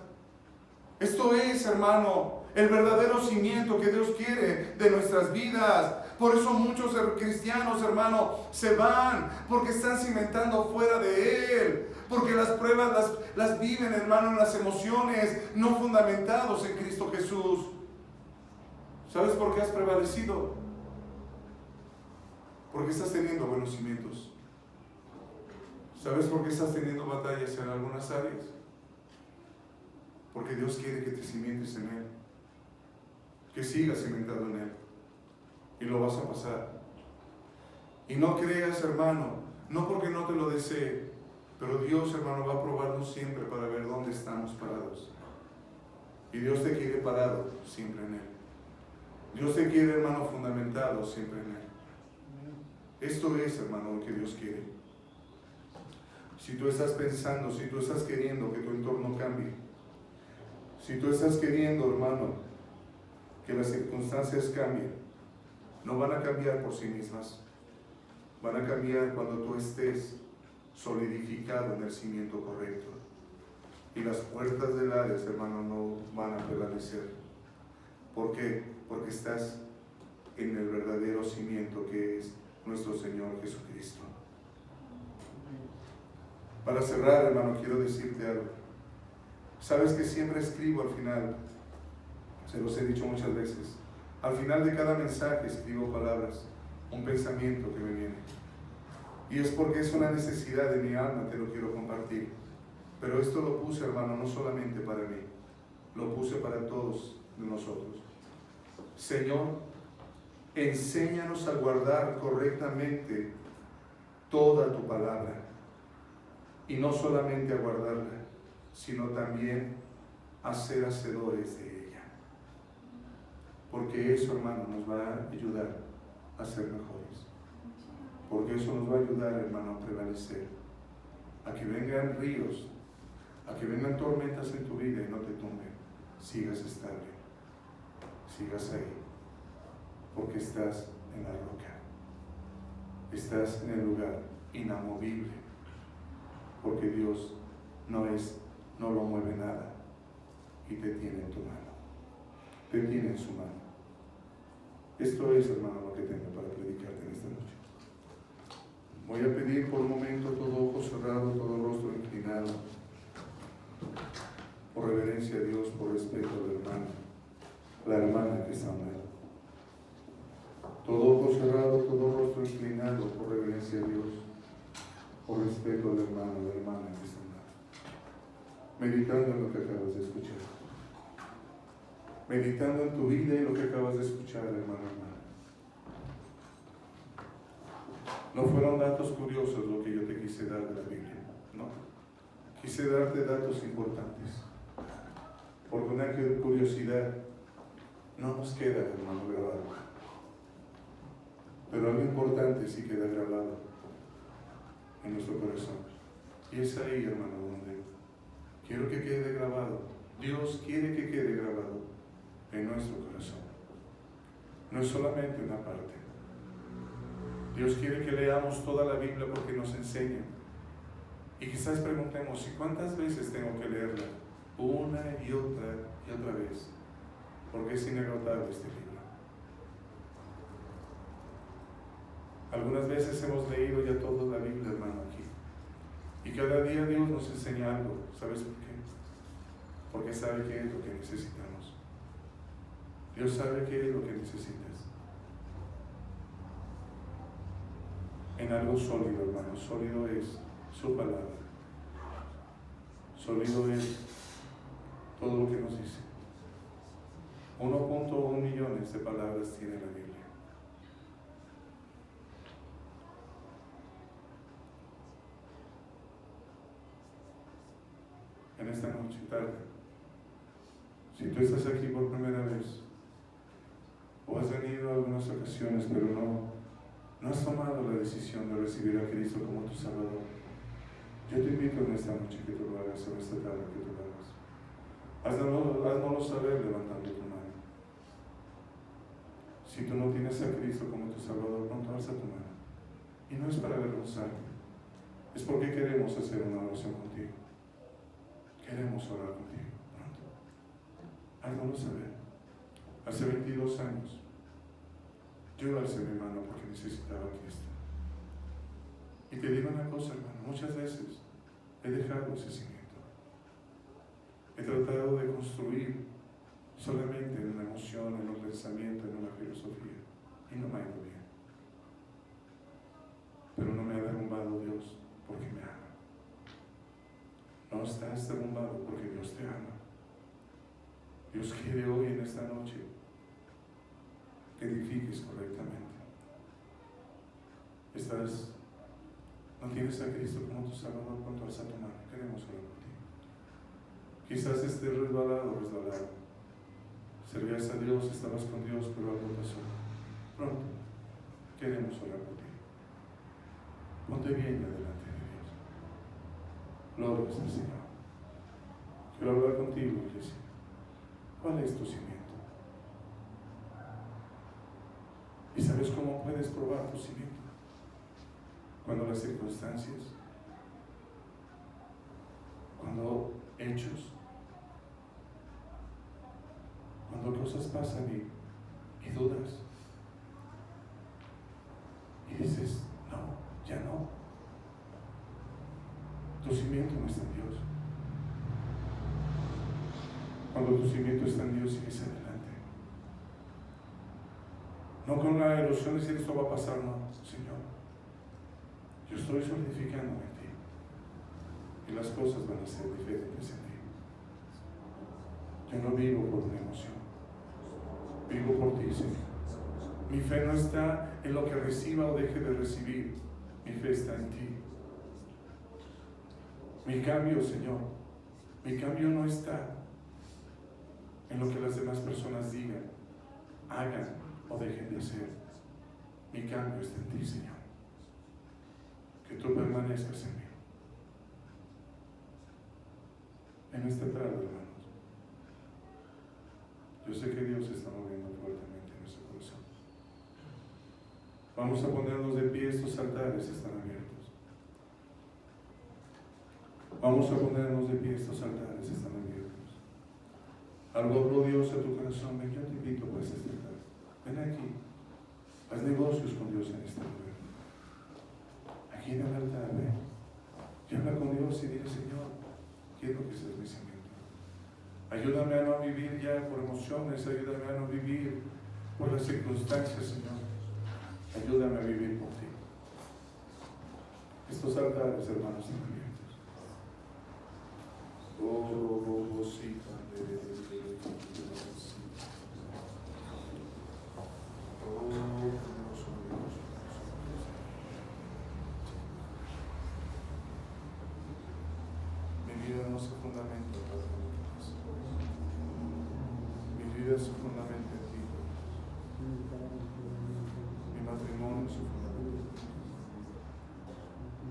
Esto es, hermano, el verdadero cimiento que Dios quiere de nuestras vidas. Por eso muchos cristianos, hermano, se van, porque están cimentando fuera de Él. Porque las pruebas las viven, hermano, en las emociones, no fundamentados en Cristo Jesús. ¿Sabes por qué has prevalecido? Porque estás teniendo buenos cimientos. ¿Sabes por qué estás teniendo batallas en algunas áreas? Porque Dios quiere que te cimientes en Él. Que sigas cimentado en Él. Y lo vas a pasar. Y no creas, hermano, no porque no te lo desee, Pero Dios, hermano, va a probarnos siempre para ver dónde estamos parados. Y Dios te quiere parado siempre en Él. Dios te quiere, hermano, fundamentado siempre en Él. Esto es, hermano, lo que Dios quiere. Si tú estás pensando, si tú estás queriendo que tu entorno cambie, si tú estás queriendo, hermano, que las circunstancias cambien, no van a cambiar por sí mismas. Van a cambiar cuando tú estés solidificado en el cimiento correcto. Y las puertas del Hades, hermano, no van a prevalecer. ¿Por qué? Porque estás en el verdadero cimiento que es nuestro Señor Jesucristo. Para cerrar, hermano, quiero decirte algo. Sabes que siempre escribo al final, se los he dicho muchas veces, al final de cada mensaje escribo palabras, un pensamiento que me viene. Y es porque es una necesidad de mi alma, te lo quiero compartir. Pero esto lo puse, hermano, no solamente para mí, lo puse para todos nosotros. Señor, enséñanos a guardar correctamente toda tu palabra. Y no solamente a guardarla, sino también a ser hacedores de ella. Porque eso, hermano, nos va a ayudar a ser mejores. Porque eso nos va a ayudar, hermano, a prevalecer. A que vengan ríos, a que vengan tormentas en tu vida y no te tumben. Sigas estable, sigas ahí. Porque estás en la roca. Estás en el lugar inamovible. Porque Dios no lo mueve nada y te tiene en tu mano. Te tiene en su mano. Esto es, hermano, lo que tengo para predicarte en esta noche. Voy a pedir por un momento todo ojo cerrado, todo rostro inclinado, por reverencia a Dios, por respeto al hermano, la hermana que está a un lado. Todo ojo cerrado, todo rostro inclinado, por reverencia a Dios, por respeto al hermano, la hermana que está a un lado. Meditando en lo que acabas de escuchar. Meditando en tu vida y lo que acabas de escuchar, hermano, hermana. No fueron datos curiosos lo que yo te quise dar de la Biblia, no. Quise darte datos importantes. Porque una curiosidad no nos queda, hermano, grabado. Pero algo importante sí queda grabado en nuestro corazón. Y es ahí, hermano, donde quiero que quede grabado. Dios quiere que quede grabado en nuestro corazón. No es solamente una parte. Dios quiere que leamos toda la Biblia porque nos enseña. Y quizás preguntemos, ¿y cuántas veces tengo que leerla? Una y otra vez. Porque es inagotable este libro. Algunas veces hemos leído ya toda la Biblia, hermano, aquí. Y cada día Dios nos enseña algo. ¿Sabes por qué? Porque sabe qué es lo que necesitamos. Dios sabe qué es lo que necesitas. En algo sólido, hermano. Sólido es su palabra. Sólido es todo lo que nos dice. 1.1 millones de palabras tiene la Biblia. En esta noche, tarde, si tú estás aquí por primera vez, o has venido a algunas ocasiones, pero no has tomado la decisión de recibir a Cristo como tu Salvador, yo te invito en esta noche que tú lo hagas, o esta tarde que tú lo hagas. Háznoslo saber levantando tu mano. Si tú no tienes a Cristo como tu Salvador, pronto alza tu mano. Y no es para avergonzarte, es porque queremos hacer una oración contigo. Queremos orar contigo pronto. Háznoslo saber. Hace 22 años, yo alcé mi mano porque necesitaba a Cristo. Y te digo una cosa, hermano, muchas veces he dejado ese cimiento. He tratado de construir solamente en una emoción, en un pensamiento, en una filosofía. Y no me ha ido bien. Pero no me ha derrumbado Dios porque me ama. No estás derrumbado porque Dios te ama. Dios quiere hoy en esta noche que edifiques correctamente. Estás no tienes a Cristo como tu Salvador, con tu alza tu mano. Queremos orar por ti. Quizás estés resbalado. Servías a Dios, estabas con Dios, pero algo pasó. Pronto, queremos orar por ti. Ponte bien delante de Dios. Gloria al Señor. Quiero hablar contigo, iglesia. ¿Cuál es tu cimiento? ¿Y sabes cómo puedes probar tu cimiento? Cuando las circunstancias, cuando hechos, cuando cosas pasan y dudas, y dices, no, ya no. Tu cimiento no está en Dios. Cuando tu cimiento está en Dios, sigues adelante. No con la ilusión de decir esto va a pasar, no, Señor. Yo estoy solidificando en ti. Y las cosas van a ser diferentes en ti. Yo no vivo por una emoción. Vivo por ti, Señor. Mi fe no está en lo que reciba o deje de recibir. Mi fe está en ti. Mi cambio, Señor, mi cambio no está en lo que las demás personas digan, hagan o dejen de hacer. Mi cambio está en ti, Señor. Que tú permanezcas en mí. En esta tarde, hermanos, yo sé que Dios se está moviendo fuertemente en nuestro corazón. Vamos a ponernos de pie, estos altares están abiertos. Vamos a ponernos de pie, estos altares están abiertos. Algo habló Dios a tu corazón, ven, yo te invito pues a este altar. Ven aquí, haz negocios con Dios en este lugar. Aquí en el altar, ven. Y habla con Dios y dile, Señor, quiero que seas mi cimiento. Ayúdame a no vivir ya por emociones, ayúdame a no vivir por las circunstancias, Señor. Ayúdame a vivir por ti. Estos altares, hermanos, están abiertos. Mi vida no se fundamenta en las cosas. Mi vida se fundamenta en ti. Mi matrimonio se fundamenta en ti.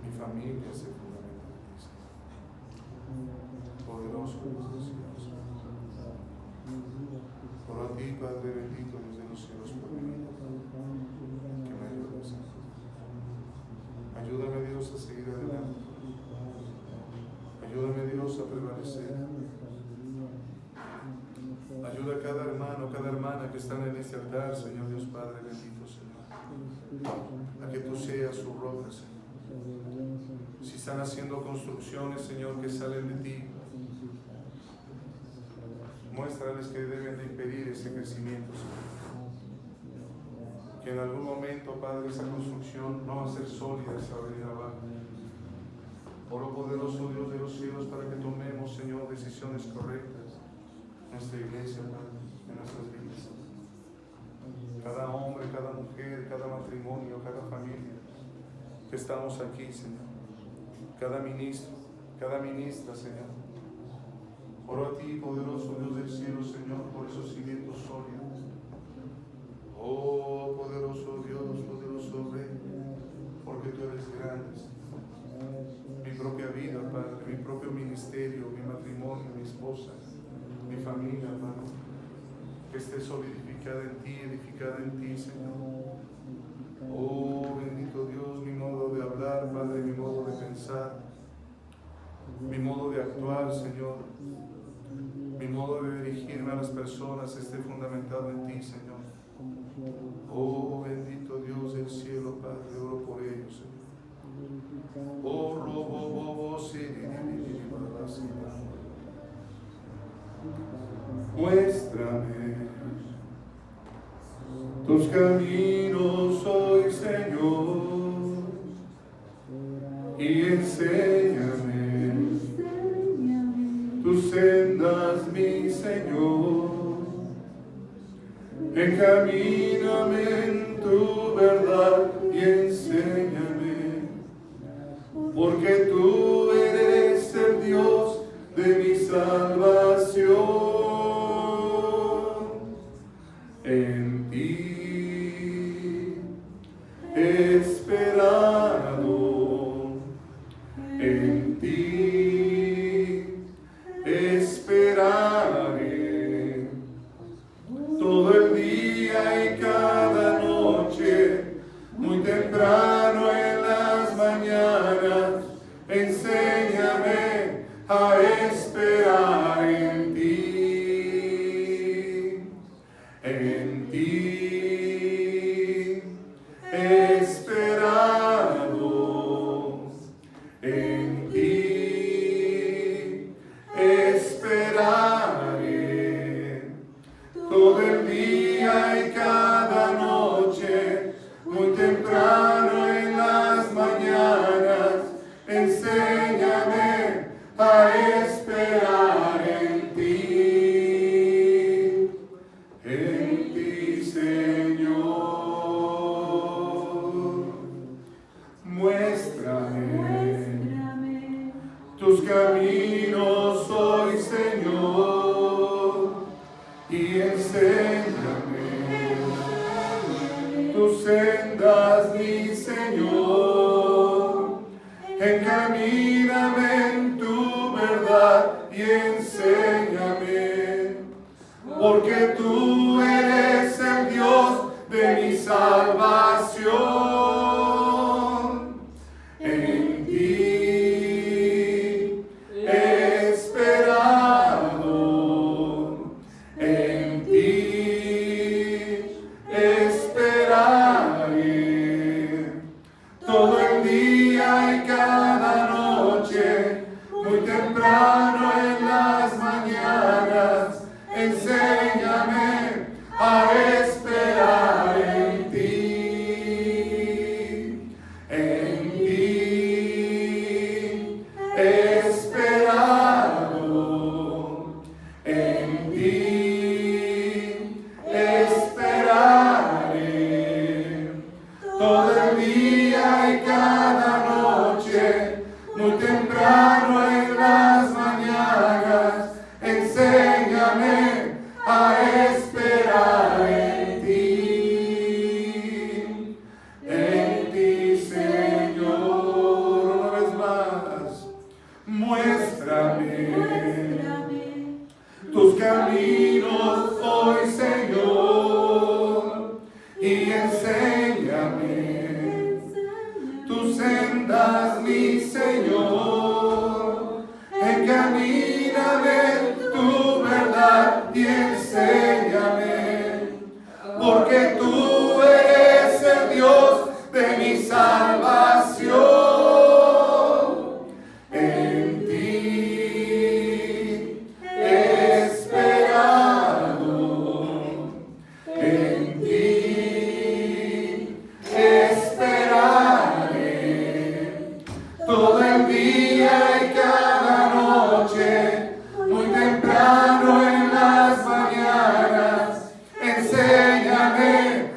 Mi familia se fundamenta en ti, Señor. Poderoso Dios, oro a ti, Padre bendito, Dios de los cielos, por mi vida, que me ayudes. Ayúdame, Dios, a seguir adelante. Ayúdame, Dios, a prevalecer. Ayuda a cada hermano, cada hermana que están en este altar, Señor Dios Padre bendito, Señor. A que tú seas su roca, Señor. Si están haciendo construcciones, Señor, que salen de ti, muéstrales que deben de impedir ese crecimiento, Señor. Que en algún momento, Padre, esa construcción no va a ser sólida, se va a venir abajo. Oro poderoso Dios de los cielos para que tomemos, Señor, decisiones correctas en nuestra iglesia, Padre, en nuestras vidas. Cada hombre, cada mujer, cada matrimonio, cada familia que estamos aquí, Señor. Cada ministro, cada ministra, Señor. Oro a ti, poderoso Dios del cielo, Señor, por esos cimientos sólidos. Oh, poderoso Dios, poderoso Rey, porque tú eres grande, Señor. Mi propia vida, Padre, mi propio ministerio, mi matrimonio, mi esposa, mi familia, hermano, que esté solidificada en ti, edificada en ti, Señor. Oh, bendito Dios, mi modo de hablar, Padre, mi modo de pensar, mi modo de actuar, Señor, mi modo de dirigirme a las personas esté fundamentado en ti, Señor. Oh, bendito Dios del cielo, Padre, oro por ellos, Señor. Oh, muéstrame tus caminos hoy, Señor, y enséñame tus sendas, mi Señor. Encamíname en tu verdad y enséñame salvación. En ti he esperado, en ti esperaré todo el día y cada noche, muy temprano en las mañanas. Enséñame a esperar en ti. En ti he esperado, en ti esperaré todo el día y cada noche, muy temprano en las mañanas. Enséñame a esperar en ti, Señor. Muéstrame tus caminos hoy, Señor, y enséñame tus sendas, mi Señor. Encamíname en tu verdad y enséñame, porque tú eres el Dios de mi salvación. En ti he esperado, en ti esperaré todo el día y cada noche, muy temprano en las mañanas. Enséñame a esperar en ti, he esperado, en ti esperaré todo el día y cada noche, muy temprano en las mañanas. Enséñame a esperar en ti, Señor. Una vez más, muéstrame tus caminos hoy, Señor, y enséñame tus sendas, mi Señor. Encamíname en tu verdad y enséñame, porque tú eres el Dios de mi salvación. En ti he esperado, en ti esperaré todo el día y cada noche, muy temprano en las mañanas. Enséñame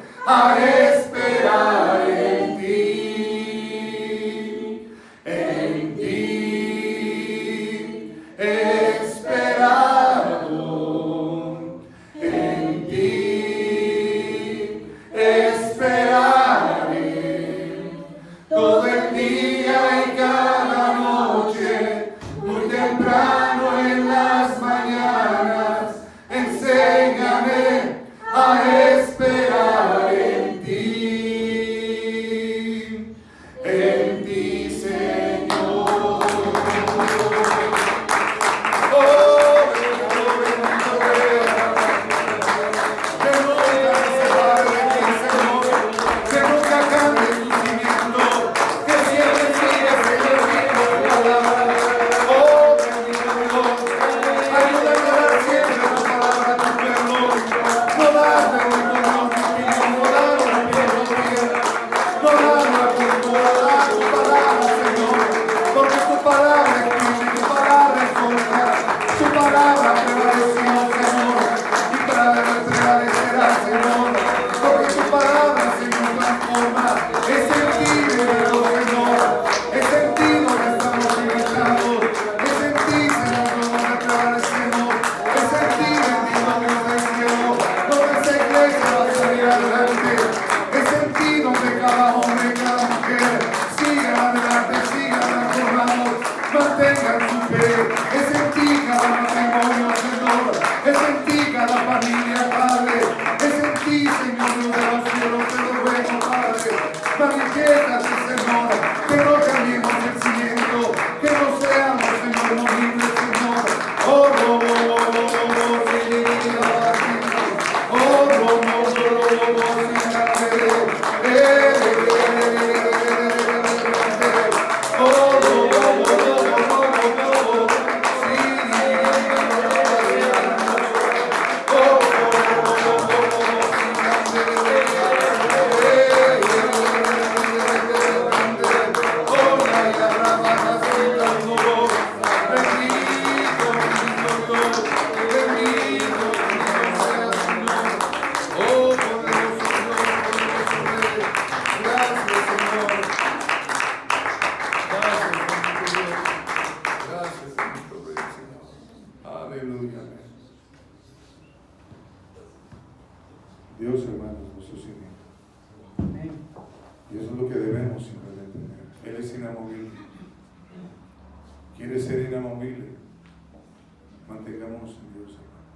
Aleluya. Amén. Dios, hermanos, nos sostiene.
Amén.
Y eso es lo que debemos simplemente tener. Él es inamovible. ¿Quiere ser inamovible? Mantengámonos en Dios, hermano.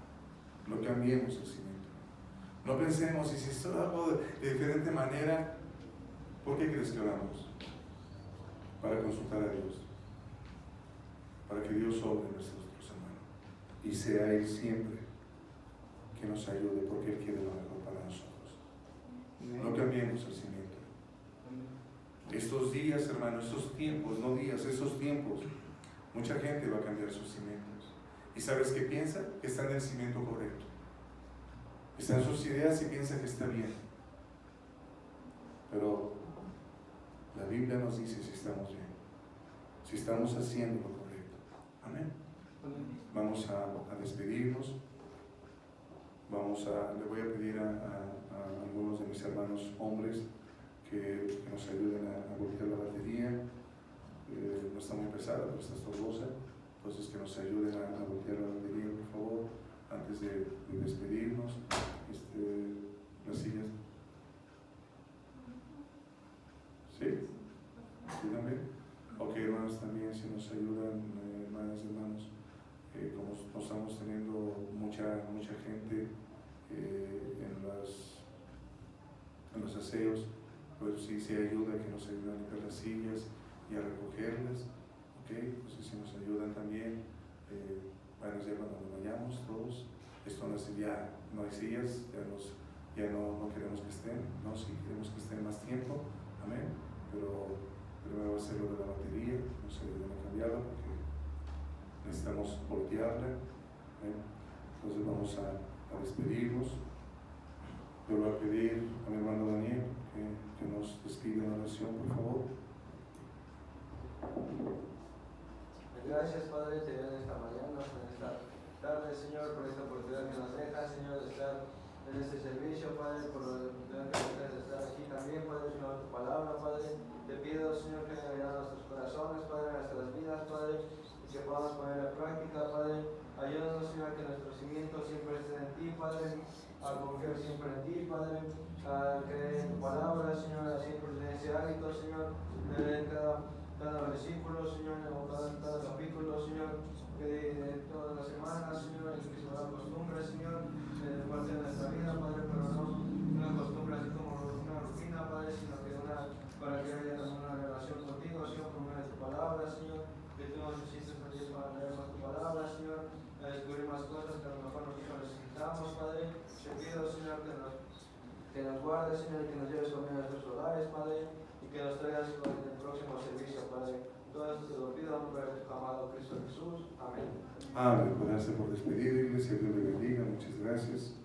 No cambiemos el cimiento. No pensemos, y si esto lo hago de diferente manera, ¿por qué crees que oramos? Para consultar a Dios. Para que Dios obre en nosotros, hermano. Y sea Él siempre que nos ayude, porque Él quiere lo mejor para nosotros. No cambiemos el cimiento. Estos días, hermano, estos tiempos, no días, estos tiempos, mucha gente va a cambiar sus cimientos. ¿Y sabes qué piensa? Que está en el cimiento correcto. Está en sus ideas y piensa que está bien. Pero la Biblia nos dice si estamos bien, si estamos haciendo lo correcto. Amén. Vamos a despedirnos. Le voy a pedir a algunos de mis hermanos hombres que nos ayuden a voltear la batería. No está muy pesada, pero está estorbosa. Entonces que nos ayuden a voltear la batería, por favor, antes de despedirnos. Las sillas. ¿Sí? ¿Sí también? Ok, hermanos, también si nos ayudan, hermanos, como no estamos teniendo mucha gente en los aseos, pues sí se ayuda, que nos ayuden a limpiar las sillas y a recogerlas. Ok, entonces si nos ayudan también, bueno, ya cuando nos vayamos todos, esto no es, ya no hay sillas, ya no queremos que estén, no, sí queremos que estén más tiempo, amén, pero primero va a ser lo de la batería, no se deben cambiarla porque necesitamos voltearla, amén. Entonces vamos a despedirnos. Yo voy a pedir a mi hermano Daniel que nos despida en oración, por favor.
Gracias, Padre, te doy en esta mañana, en esta tarde, Señor, por esta oportunidad que nos dejas, Señor, de estar en este servicio, Padre, por la oportunidad que nos dejas de estar aquí también, Padre, Señor, tu palabra, Padre. Te pido, Señor, que haya llenado nuestros corazones, Padre, nuestras vidas, Padre, y que podamos poner en práctica, Padre. Ayúdanos, Señor, que nuestros cimientos siempre estén en ti, Padre, a confiar siempre en ti, Padre, a creer en tu palabra, Señor, a siempre tener ese hábito, Señor, de leer cada versículo, Señor, o cada capítulo, Señor, que todas las semanas, Señor, y que se nos costumbre, Señor, de parte de nuestra vida, Padre, pero no una costumbre así como una rutina, Padre, sino que para que haya una relación contigo, Señor, por medio de tu palabra, Señor, que tú nos hiciste feliz para leer más tu palabra, Señor, a descubrir más cosas que a lo mejor nosotros necesitamos, Padre. Te pido, Señor, que nos guardes, Señor, y que nos lleves conmigo a nuestros hogares, Padre, y que nos traigas en el próximo servicio, Padre. Todo esto te lo pido en nombre de tu amado Cristo Jesús. Amén.
Amén. Gracias por despedir, iglesia. Dios le bendiga. Muchas gracias.